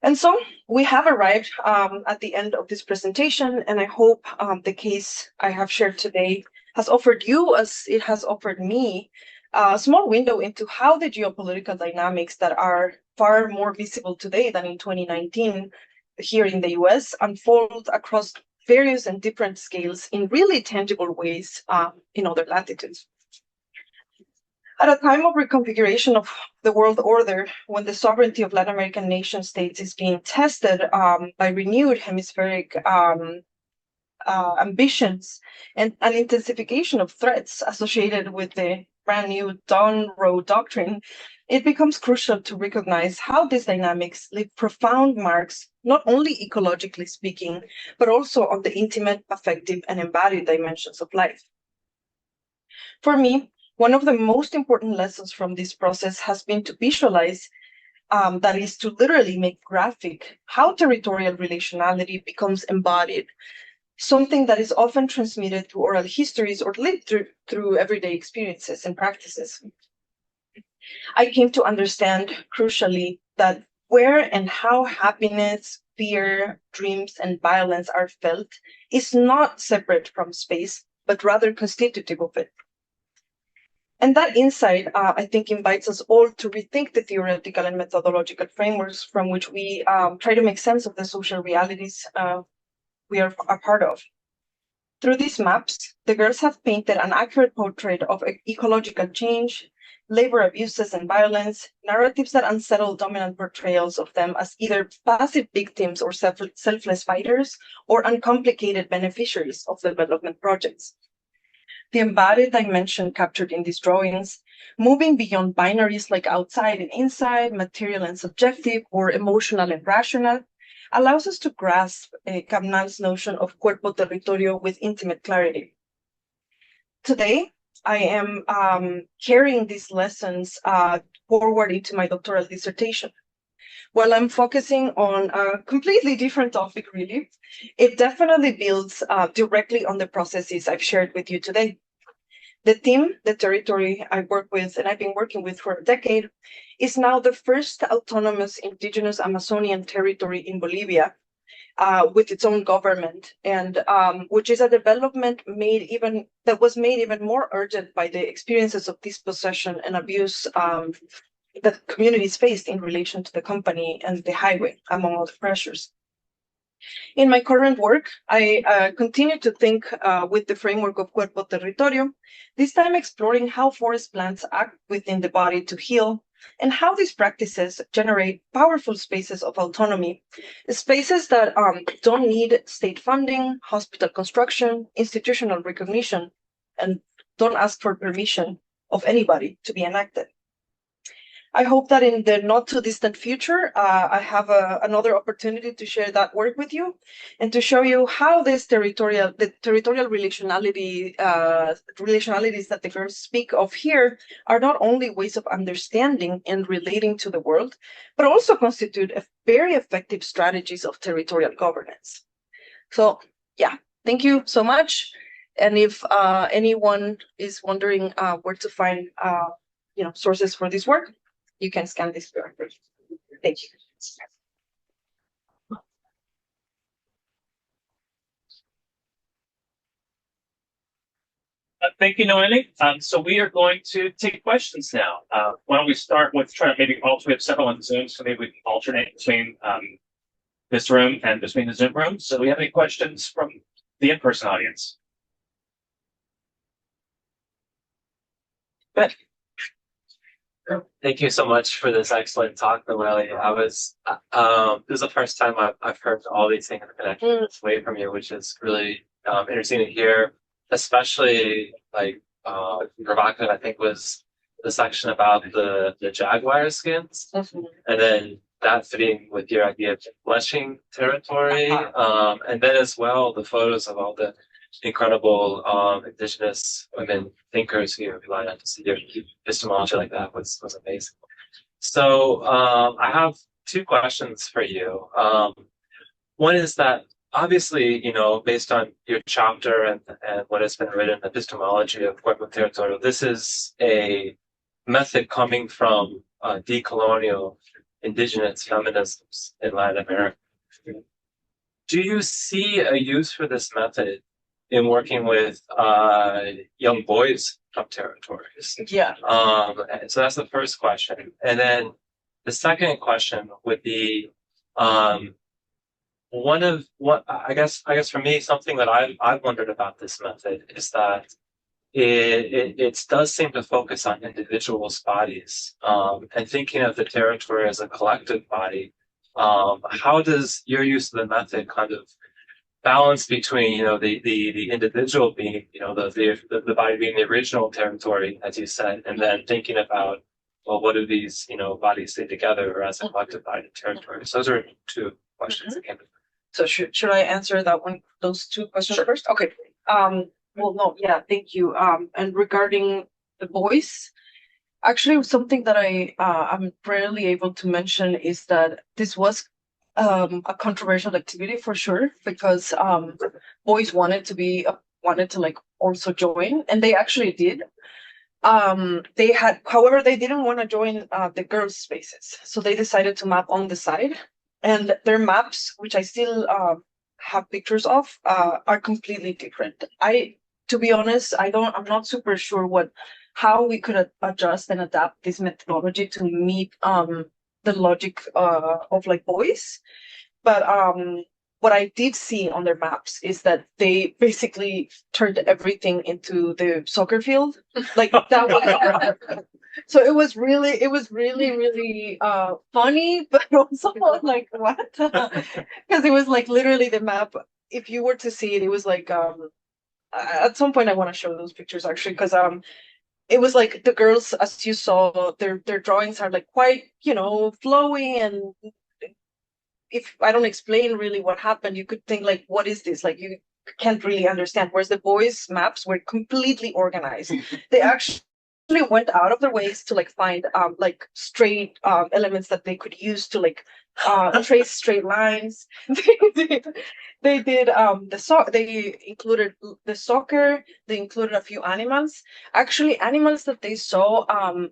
And so we have arrived at the end of this presentation, and I hope the case I have shared today has offered you, as it has offered me, a small window into how the geopolitical dynamics that are far more visible today than in 2019 here in the US unfold across various and different scales in really tangible ways in other latitudes. At a time of reconfiguration of the world order, when the sovereignty of Latin American nation states is being tested by renewed hemispheric ambitions and an intensification of threats associated with the brand new Down Road Doctrine, it becomes crucial to recognize how these dynamics leave profound marks, not only ecologically speaking, but also on the intimate, affective, and embodied dimensions of life. For me, one of the most important lessons from this process has been to visualize, that is to literally make graphic, how territorial relationality becomes embodied, something that is often transmitted through oral histories or lived through everyday experiences and practices. I came to understand, crucially, that where and how happiness, fear, dreams, and violence are felt is not separate from space, but rather constitutive of it. And that insight, I think, invites us all to rethink the theoretical and methodological frameworks from which we try to make sense of the social realities we are a part of. Through these maps, the girls have painted an accurate portrait of ecological change, labor abuses and violence, narratives that unsettle dominant portrayals of them as either passive victims or selfless fighters or uncomplicated beneficiaries of development projects. The embodied dimension captured in these drawings, moving beyond binaries like outside and inside, material and subjective, or emotional and rational, allows us to grasp Camnal's notion of cuerpo territorio with intimate clarity. Today, I am carrying these lessons forward into my doctoral dissertation. While I'm focusing on a completely different topic, really, it definitely builds directly on the processes I've shared with you today. The team, the territory I work with and I've been working with for a decade, is now the first autonomous indigenous Amazonian territory in Bolivia with its own government, and which is a development that was made even more urgent by the experiences of dispossession and abuse that communities faced in relation to the company and the highway, among other pressures. In my current work, I continue to think with the framework of cuerpo territorio, this time exploring how forest plants act within the body to heal and how these practices generate powerful spaces of autonomy, spaces that don't need state funding, hospital construction, institutional recognition, and don't ask for permission of anybody to be enacted. I hope that in the not too distant future, I have another opportunity to share that work with you and to show you how the territorial relationalities that the girls speak of here are not only ways of understanding and relating to the world, but also constitute very effective strategies of territorial governance. So yeah, thank you so much. And if anyone is wondering where to find sources for this work, you can scan this QR code. Thank you. Thank you, Noelle. So we are going to take questions now. Why don't we start with trying to maybe we have several on Zoom, so maybe we can alternate between this room and between the Zoom room. So do we have any questions from the in-person audience? Good. Thank you so much for this excellent talk, Noelle. This is the first time I've heard all these things connected this way from you, which is really interesting to hear, especially like provocative, I think, was the section about the jaguar skins, and then that fitting with your idea of fleshing territory, and then as well the photos of all the incredible indigenous women thinkers who rely on to see your epistemology like that was amazing. So I have two questions for you. One is that obviously, based on your chapter and what has been written, epistemology of cuerpo territorial, this is a method coming from decolonial indigenous feminisms in Latin America. Do you see a use for this method in working with young boys from territories? Yeah. So that's the first question. And then the second question would be one of what I guess for me, something that I've wondered about this method is that it does seem to focus on individuals' bodies, and thinking of the territory as a collective body. How does your use of the method kind of balance between the individual being the body being the original territory, as you said, and then thinking about, well, what do these bodies say together as a collective body territory? So those are two questions that came to. So should I answer those two questions first? Okay. Well, no, yeah, thank you. And regarding the boys, actually, something that I'm rarely able to mention is that this was a controversial activity for sure, because boys wanted to like also join, and they actually did. However, they didn't want to join the girls' spaces, so they decided to map on the side, and their maps, which I still have pictures of, are completely different. To be honest, I'm not super sure how we could adjust and adapt this methodology to meet the logic of like boys, but what I did see on their maps is that they basically turned everything into the soccer field. Like that was so it was really funny, but also like what? Because it was like literally the map. If you were to see it, it was like at some point I want to show those pictures actually because it was like the girls, as you saw, their drawings are like quite, flowy, and if I don't explain really what happened, you could think like, what is this? Like you can't really understand. Whereas the boys' maps were completely organized. They actually went out of their ways to like find like straight elements that they could use to like trace straight lines. They included the soccer, they included a few animals. Actually, animals that they saw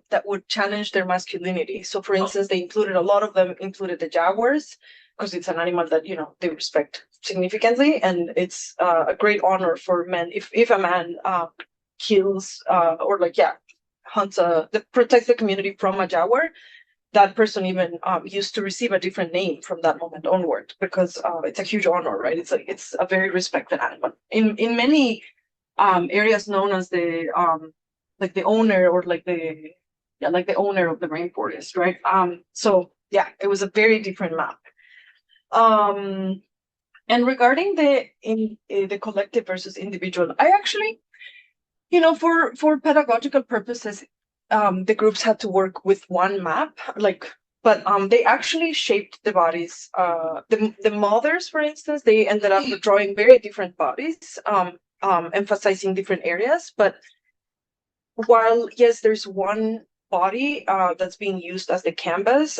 that would challenge their masculinity. So for instance, they included a lot of them included the jaguars because it's an animal that they respect significantly, and it's a great honor for men if a man kills or like hunts protects the community from a jaguar. That person even used to receive a different name from that moment onward because it's a huge honor, right? It's a very respected animal in many areas known as the like the owner or like the owner of the rainforest, right? So yeah, it was a very different map. And regarding the collective versus individual, I actually, for pedagogical purposes, the groups had to work with one map, but they actually shaped the bodies. The mothers, for instance, they ended up drawing very different bodies, emphasizing different areas. But while yes, there's one body that's being used as the canvas,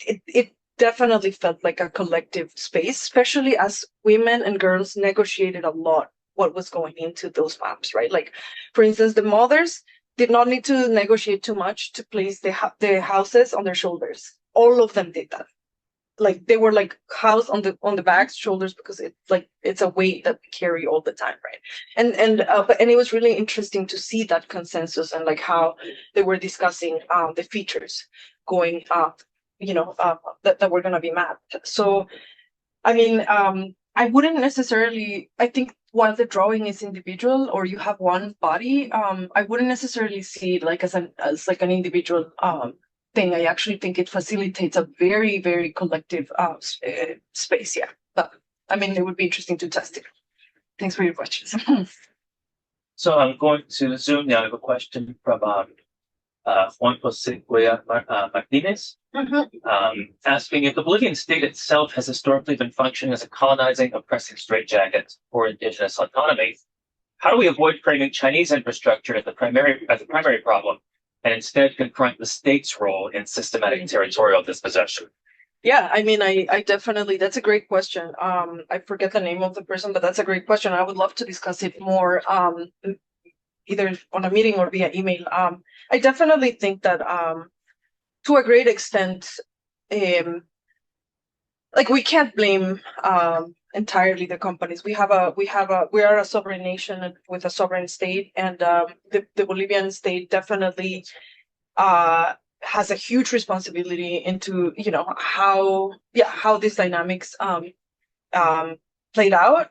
it definitely felt like a collective space, especially as women and girls negotiated a lot what was going into those maps, right? Like, for instance, the mothers did not need to negotiate too much to place the houses on their shoulders. All of them did that. Like they were like house on the back's shoulders because it's a weight that we carry all the time, right? And it was really interesting to see that consensus and like how they were discussing the features going up that were going to be mapped. So, I mean, I wouldn't necessarily, I think while the drawing is individual or you have one body, I wouldn't necessarily see it like as like an individual thing. I actually think it facilitates a very, very collective space. Yeah. But I mean, it would be interesting to test it. Thanks for your questions. So I'm going to zoom now. I have a question from Juan Jose Martinez, asking if the Bolivian state itself has historically been functioning as a colonizing, oppressing straitjacket for indigenous autonomy. How do we avoid framing Chinese infrastructure as the primary problem and instead confront the state's role in systematic territorial dispossession? Yeah, I mean, I definitely, that's a great question. I forget the name of the person, but that's a great question. I would love to discuss it more, either on a meeting or via email. I definitely think that to a great extent, like we can't blame entirely the companies. We are a sovereign nation with a sovereign state, and the Bolivian state definitely has a huge responsibility into how these dynamics played out.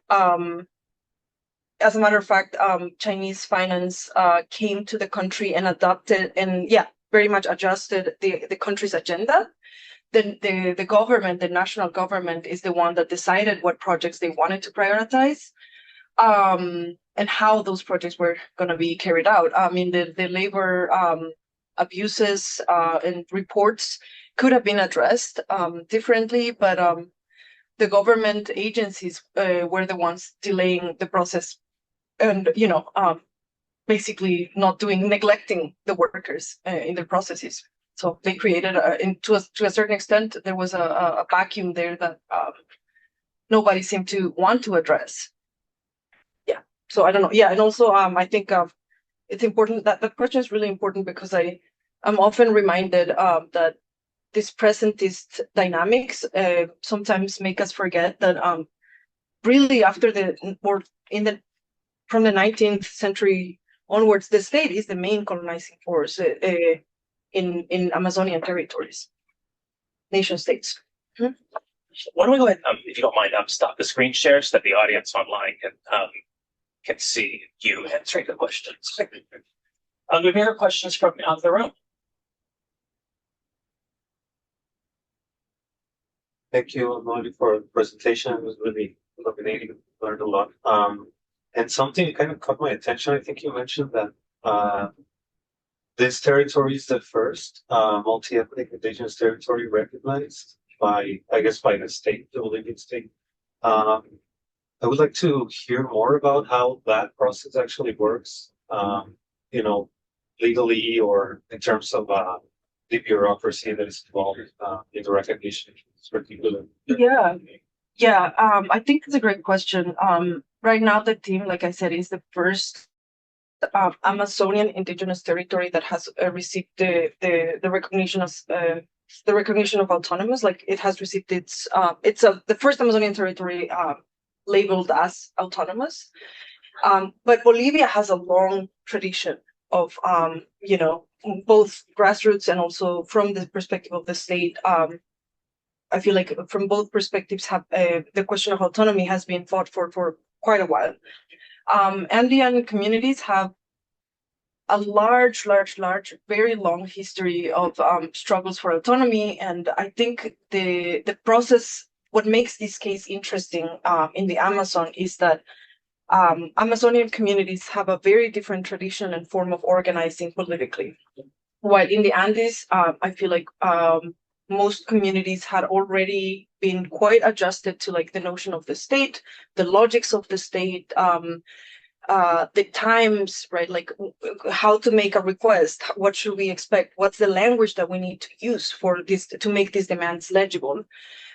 As a matter of fact, Chinese finance came to the country and adopted and very much adjusted the country's agenda. The government, the national government, is the one that decided what projects they wanted to prioritize, and how those projects were going to be carried out. I mean, the labor abuses and reports could have been addressed differently, but the government agencies were the ones delaying the process and basically neglecting the workers in their processes. So they created to a certain extent there was a vacuum there that nobody seemed to want to address. Yeah. So I don't know. Yeah, and also I think it's important that the question is really important because I'm often reminded that this presentist dynamics sometimes make us forget that really after from the 19th century onwards, the state is the main colonizing force in Amazonian territories, nation states. Why don't we go ahead, if you don't mind, stop the screen share so that the audience online can see you answering the questions. Do we have questions from out of the room? Thank you, Molly, for the presentation. It was really illuminating. Learned a lot. And something kind of caught my attention. I think you mentioned that this territory is the first multi-ethnic indigenous territory recognized by, I guess, by the state, the Bolivian state. I would like to hear more about how that process actually works, you know, legally or in terms of the bureaucracy that is involved in the recognition of this particular. Yeah, I think it's a great question. Right now, the team, like I said, is the first Amazonian indigenous territory that has received the recognition of autonomous. Like it has received it's the first Amazonian territory labeled as autonomous. But Bolivia has a long tradition of both grassroots and also from the perspective of the state. I feel like from both perspectives, the question of autonomy has been fought for quite a while. Andean communities have a large, very long history of struggles for autonomy, and I think the process. What makes this case interesting in the Amazon is that Amazonian communities have a very different tradition and form of organizing politically. While in the Andes, I feel like most communities had already been quite adjusted to like the notion of the state, the logics of the state, the times, right? Like how to make a request, what should we expect, what's the language that we need to use for this to make these demands legible.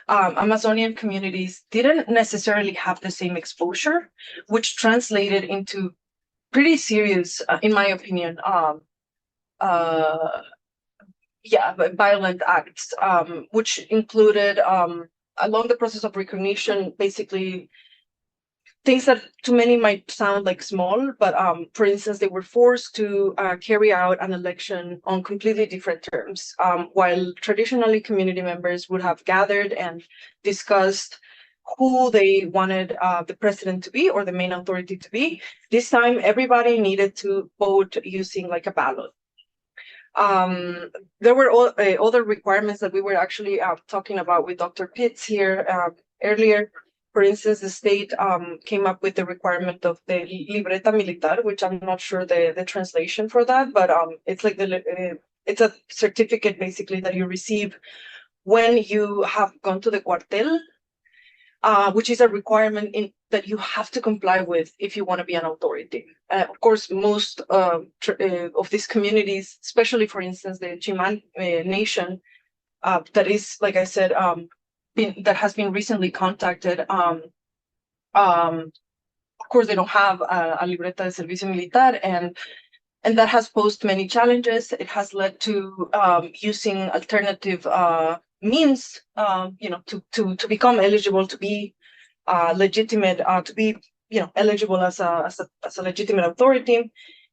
Amazonian communities didn't necessarily have the same exposure, which translated into pretty serious, in my opinion, violent acts, which included, along the process of recognition, basically things that to many might sound like small, but for instance, they were forced to carry out an election on completely different terms. While traditionally community members would have gathered and discussed who they wanted the president to be or the main authority to be, this time everybody needed to vote using like a ballot. There were other requirements that we were actually talking about with Dr. Pitts here earlier. For instance, the state came up with the requirement of the libreta militar, which I'm not sure the translation for that, but it's like it's a certificate basically that you receive when you have gone to the cuartel, which is a requirement that you have to comply with if you want to be an authority. Of course, most of these communities, especially for instance the Chiman nation, that is, like I said, that has been recently contacted. Of course, they don't have a libreta de servicio militar, and that has posed many challenges. It has led to using alternative means, to become eligible, to be legitimate, to be eligible as a legitimate authority.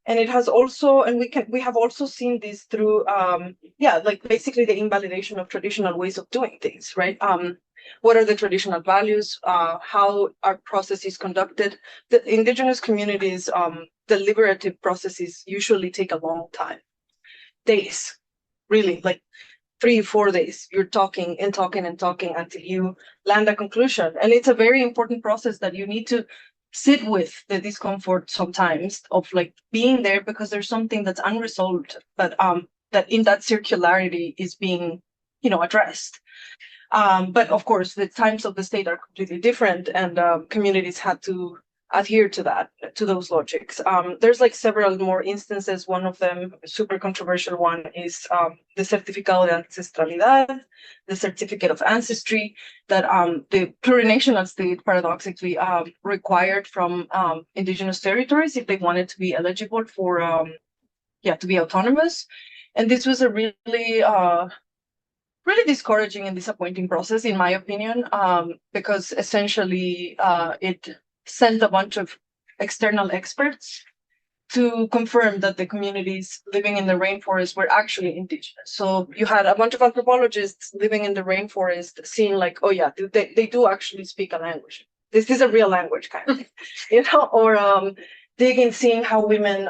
And it has also, and we have also seen this through, like basically the invalidation of traditional ways of doing things, right? What are the traditional values? How our process is conducted? The indigenous communities, deliberative processes usually take a long time, days, really, like 3-4 days. You're talking and talking and talking until you land a conclusion, and it's a very important process that you need to sit with the discomfort sometimes of like being there because there's something that's unresolved, but that in that circularity is being addressed. But of course the times of the state are completely different, and communities had to adhere to those logics. There's like several more instances. One of them, a super controversial one, is the Certificado de Ancestralidad, the certificate of ancestry that the plurinational state paradoxically required from indigenous territories if they wanted to be eligible for to be autonomous. And this was a really discouraging and disappointing process, in my opinion, because essentially it sent a bunch of external experts to confirm that the communities living in the rainforest were actually indigenous. So you had a bunch of anthropologists living in the rainforest seeing like, oh yeah, they do actually speak a language. This is a real language kind of thing, or digging, seeing how women,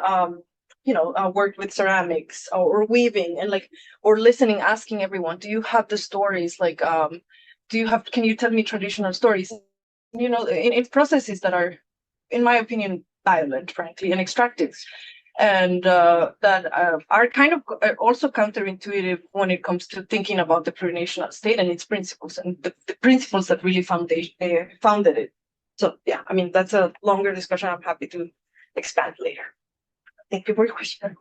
worked with ceramics or weaving and like, or listening, asking everyone, do you have the stories? Like, can you tell me traditional stories? In processes that are, in my opinion, violent, frankly, and extractive, and that are kind of also counterintuitive when it comes to thinking about the plurinational state and its principles and the principles that really founded it. So yeah, I mean, that's a longer discussion. I'm happy to expand later. Thank you for your question.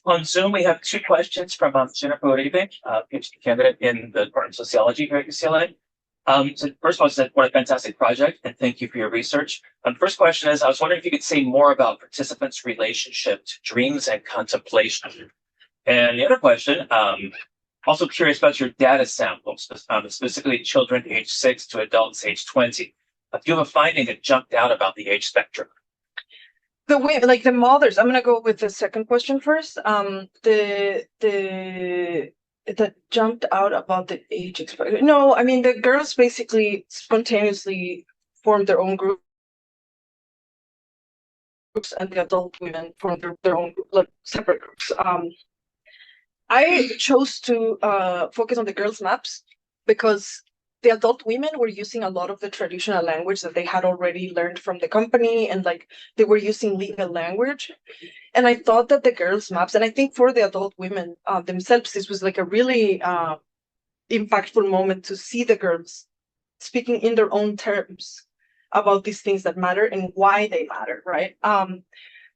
On Zoom, we have two questions from Jennifer Uribe, PhD candidate in the Department of Sociology here at UCLA. So first of all, said, what a fantastic project, and thank you for your research. First question is, I was wondering if you could say more about participants' relationship to dreams and contemplation. And the other question, also curious about your data samples, specifically children age 6 to adults age 20. Do you have a finding that jumped out about the age spectrum? The way, like the mothers, I'm gonna go with the second question first. That jumped out about the age exposure. No, I mean the girls basically spontaneously formed their own groups, and the adult women formed their own like separate groups. I chose to focus on the girls' maps because the adult women were using a lot of the traditional language that they had already learned from the company, and like they were using legal language. And I thought that the girls' maps, and I think for the adult women themselves, this was like a really impactful moment to see the girls speaking in their own terms about these things that matter and why they matter, right?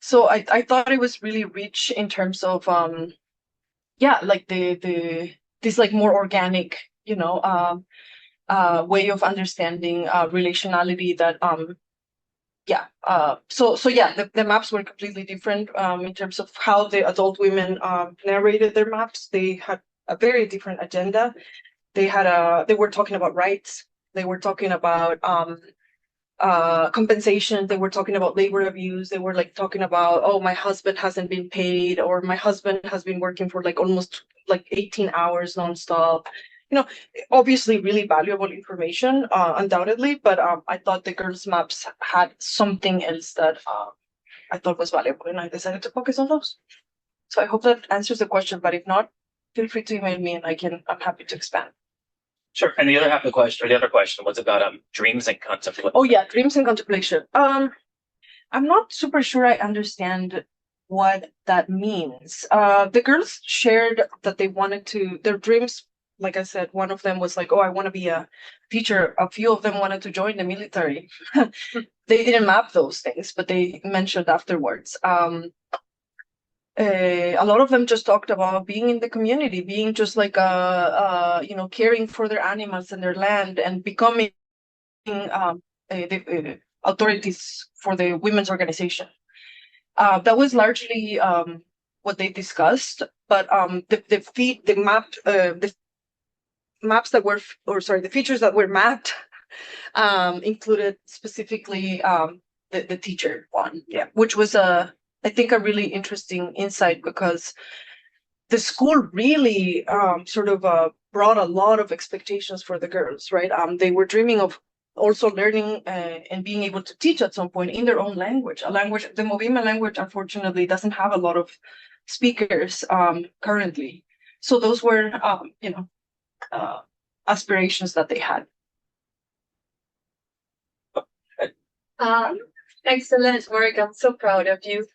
So I thought it was really rich in terms of like this like more organic, way of understanding relationality that the maps were completely different in terms of how the adult women narrated their maps. They had a very different agenda. They were talking about rights. They were talking about compensation. They were talking about labor abuse. They were like talking about, oh, my husband hasn't been paid, or my husband has been working for like almost like 18 hours nonstop. Obviously really valuable information, undoubtedly, but I thought the girls' maps had something else that I thought was valuable, and I decided to focus on those. So I hope that answers the question, but if not, feel free to email me and I'm happy to expand. Sure. And the other half of the question, or the other question, was about dreams and contemplation. Oh yeah, dreams and contemplation. I'm not super sure I understand what that means. The girls shared that they wanted to, their dreams, like I said, one of them was like, oh, I want to be a teacher. A few of them wanted to join the military. They didn't map those things, but they mentioned afterwards. A lot of them just talked about being in the community, being just like caring for their animals and their land, and becoming the authorities for the women's organization. That was largely what they discussed, but the maps that were, the features that were mapped included specifically the teacher one, yeah, which was I think a really interesting insight, because the school really brought a lot of expectations for the girls, right? They were dreaming of also learning and being able to teach at some point in their own language, the Movima language, unfortunately, doesn't have a lot of speakers currently. So those were, aspirations that they had. Excellent work. I'm so proud of you.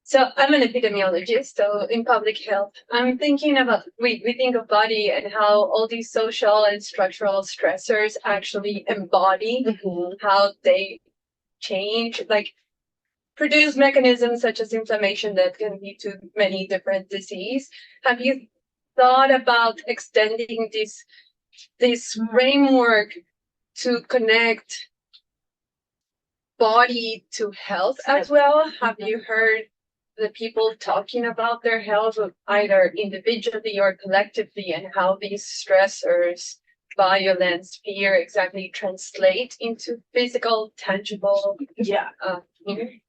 So I'm an epidemiologist, so in public health, I'm thinking about, we think of body and how all these social and structural stressors actually embody how they change, like produce mechanisms such as inflammation that can lead to many different diseases. Have you thought about extending this framework to connect body to health as well? Have you heard the people talking about their health, either individually or collectively, and how these stressors, violence, fear, exactly translate into physical, tangible? Yeah.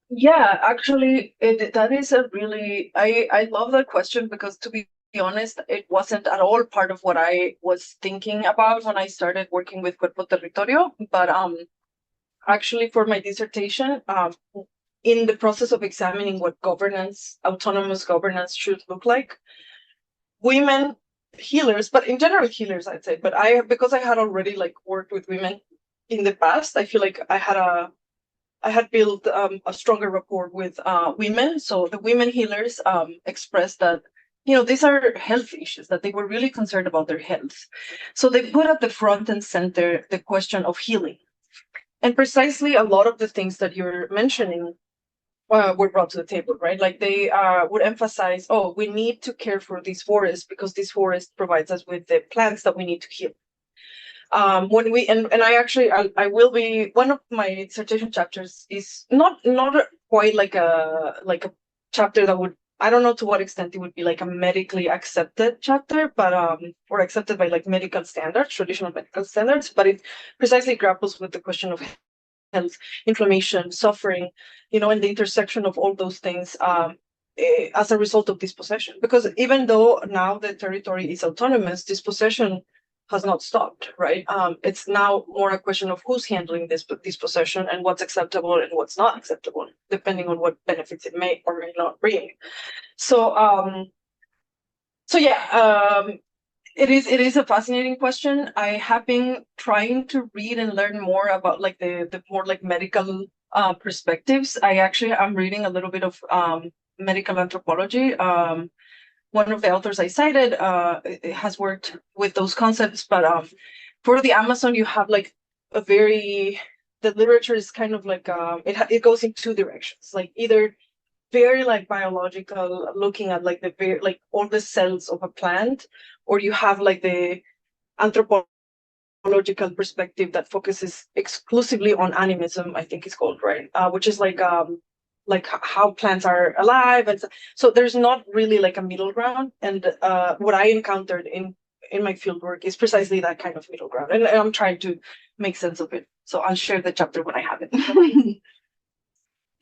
Yeah, actually, that is a really, I love that question because to be honest, it wasn't at all part of what I was thinking about when I started working with Cuerpo Territorio. But actually, for my dissertation, in the process of examining what governance, autonomous governance should look like, women healers, but in general healers, I'd say. But because I had already like worked with women in the past, I feel like I had built a stronger rapport with women. So the women healers expressed that, these are health issues, that they were really concerned about their health. So they put at the front and center the question of healing. And precisely a lot of the things that you're mentioning were brought to the table, right? Like they would emphasize, oh, we need to care for these forests because this forest provides us with the plants that we need to heal. When we and I actually I will be one of my dissertation chapters is not quite like a chapter that would, I don't know to what extent it would be like a medically accepted chapter, but or accepted by like medical standards, traditional medical standards, but it precisely grapples with the question of health, inflammation, suffering, and the intersection of all those things as a result of dispossession. Because even though now the territory is autonomous, dispossession has not stopped, right? It's now more a question of who's handling this dispossession and what's acceptable and what's not acceptable, depending on what benefits it may or may not bring. So, so yeah, it is a fascinating question. I have been trying to read and learn more about like the more like medical perspectives. I actually am reading a little bit of medical anthropology. One of the authors I cited has worked with those concepts, but for the Amazon, you have like a very the literature is kind of like it goes in two directions, like either very like biological, looking at like the very like all the cells of a plant, or you have like the anthropological perspective that focuses exclusively on animism, I think it's called, right? Which is like how plants are alive, and so there's not really like a middle ground. And what I encountered in my fieldwork is precisely that kind of middle ground, and I'm trying to make sense of it. So I'll share the chapter when I have it.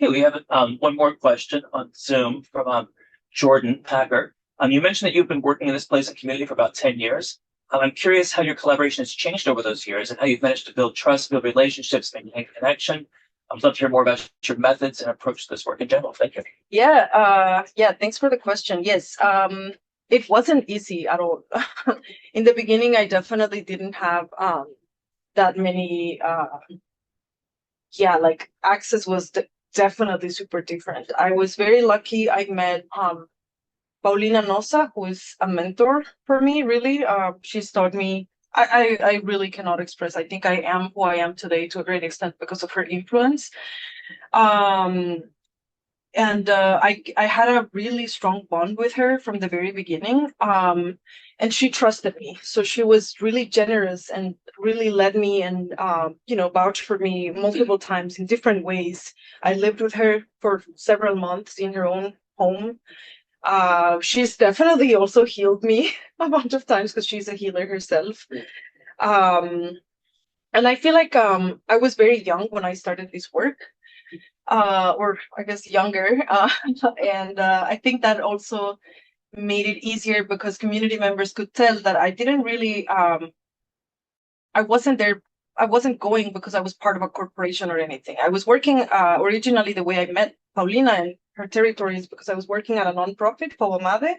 Okay, we have one more question on Zoom from Jordan Packer. You mentioned that you've been working in this place and community for about 10 years. I'm curious how your collaboration has changed over those years and how you've managed to build trust, build relationships, maintain connection. I'd love to hear more about your methods and approach to this work in general. Thank you. Yeah, thanks for the question. Yes, it wasn't easy at all. In the beginning, I definitely didn't have that many like access was definitely super different. I was very lucky. I met Paulina Nosa, who is a mentor for me, really. She's taught me, I really cannot express. I think I am who I am today to a great extent because of her influence. Um, and I had a really strong bond with her from the very beginning. And she trusted me, so she was really generous and really led me and vouched for me multiple times in different ways. I lived with her for several months in her own home. She's definitely also healed me a bunch of times because she's a healer herself. Um, and I feel like I was very young when I started this work, or I guess younger. And I think that also made it easier because community members could tell that I didn't really, I wasn't there. I wasn't going because I was part of a corporation or anything. I was working originally the way I met Paulina and her territories because I was working at a nonprofit, Powamade.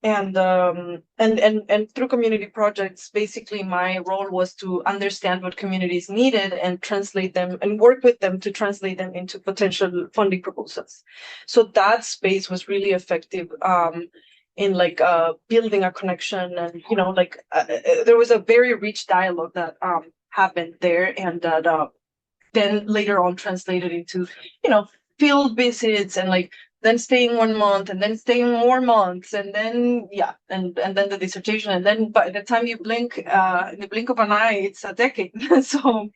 And through community projects, basically my role was to understand what communities needed and translate them and work with them to translate them into potential funding proposals. So that space was really effective in like building a connection, and there was a very rich dialogue that happened there, and that then later on translated into field visits, and like then staying 1 month and then staying more months, and then and then the dissertation, and then by the time you blink in the blink of an eye it's a decade. So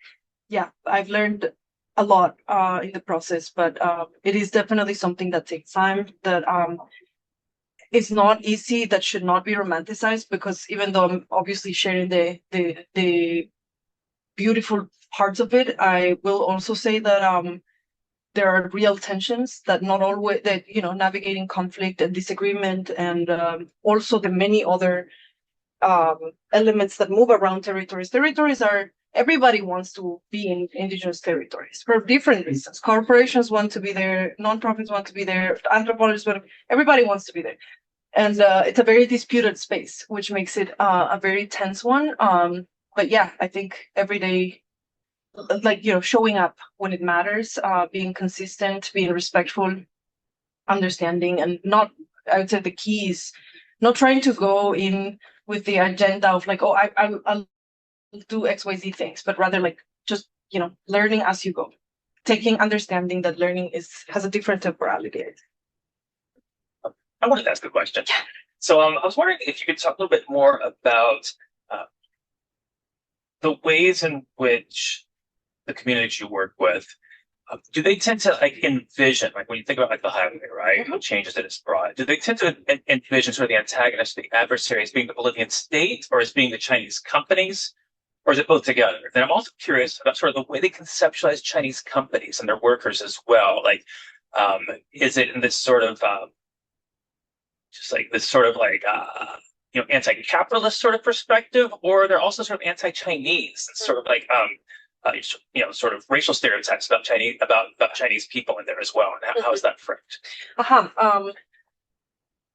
yeah, I've learned a lot in the process, but it is definitely something that takes time, that it's not easy, that should not be romanticized, because even though I'm obviously sharing the beautiful parts of it, I will also say that there are real tensions that not always that navigating conflict and disagreement, and also the many other elements that move around territories. Territories are everybody wants to be in indigenous territories for different reasons. Corporations want to be there, nonprofits want to be there, anthropologists want everybody wants to be there. And it's a very disputed space, which makes it a very tense one. But yeah, I think every day, like, showing up when it matters, being consistent, being respectful, understanding, and not, I would say the key is not trying to go in with the agenda of like, oh, I'll do XYZ things, but rather like just, learning as you go, understanding that learning has a different temporality. I wanted to ask a question. So I was wondering if you could talk a little bit more about the ways in which the communities you work with, do they tend to like envision, like when you think about like the highway, right, what changes that it's brought, do they tend to envision sort of the antagonist, the adversary as being the Bolivian state or as being the Chinese companies, or is it both together? Then I'm also curious about sort of the way they conceptualize Chinese companies and their workers as well. Like, is it in this sort of just like this sort of like anti-capitalist sort of perspective, or they're also sort of anti-Chinese and sort of like sort of racial stereotypes about Chinese people in there as well, and how is that framed?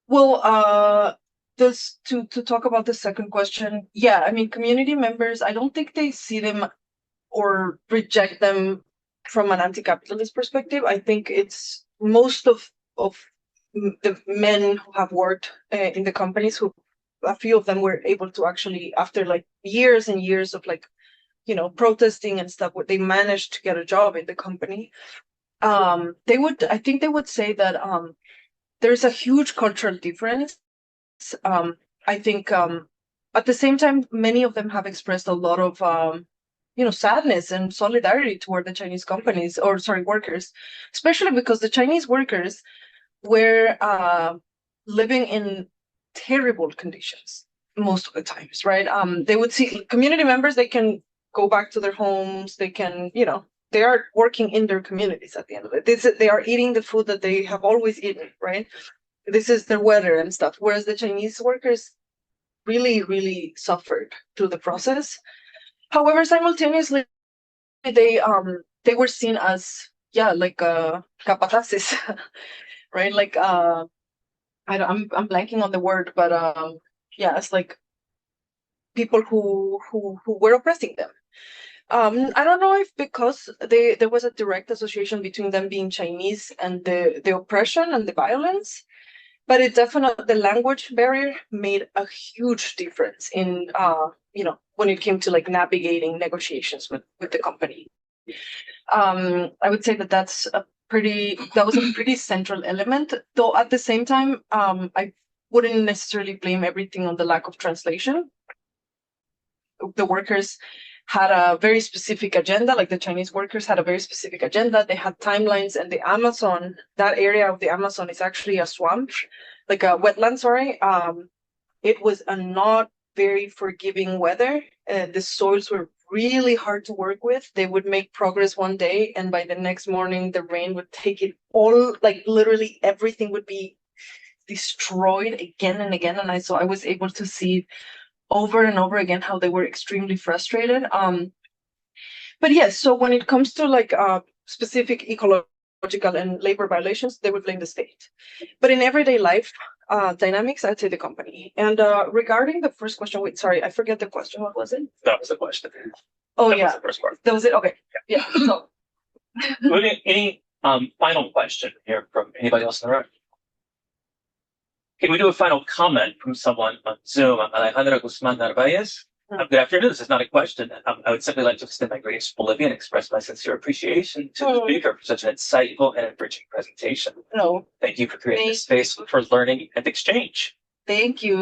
Well, this to talk about the second question. Yeah, I mean, community members, I don't think they see them or reject them from an anti-capitalist perspective. I think it's most of the men who have worked in the companies, who a few of them were able to actually, after like years and years of like, protesting and stuff, they managed to get a job in the company. I think they would say that there's a huge cultural difference. I think at the same time, many of them have expressed a lot of sadness and solidarity toward the Chinese companies, or sorry, workers, especially because the Chinese workers were living in terrible conditions most of the times, right? They would see community members, they can go back to their homes, they can, they are working in their communities at the end of it. They are eating the food that they have always eaten, right? This is their weather and stuff. Whereas the Chinese workers really, really suffered through the process. However, simultaneously, they were seen as, like capataces, right? Like I'm blanking on the word, but it's like people who were oppressing them. I don't know if because there was a direct association between them being Chinese and the oppression and the violence, but it definitely, the language barrier made a huge difference in when it came to like navigating negotiations with the company. I would say that was a pretty central element, though at the same time, I wouldn't necessarily blame everything on the lack of translation. The workers had a very specific agenda, like the Chinese workers had a very specific agenda. They had timelines, and the Amazon, that area of the Amazon is actually a swamp, like a wetland, sorry. It was a not very forgiving weather. The soils were really hard to work with. They would make progress one day, and by the next morning, the rain would take it all, like literally everything would be destroyed again and again. And I was able to see over and over again how they were extremely frustrated. But yes, so when it comes to like specific ecological and labor violations, they would blame the state. But in everyday life dynamics, I'd say the company. And regarding the first question, wait, sorry, I forget the question. What was it? That was the question. Oh, That yeah. was the first part. That was it? Okay. Yeah. So. Any final question here from anybody else in the room? Can we do a final comment from someone on Zoom? Alejandra Guzman Narvaez. Good afternoon. This is not a question. I would simply like to extend my greetings to Bolivia and express my sincere appreciation to the speaker for such an insightful and enriching presentation. No. Thank you for creating this space for learning and exchange. Thank you.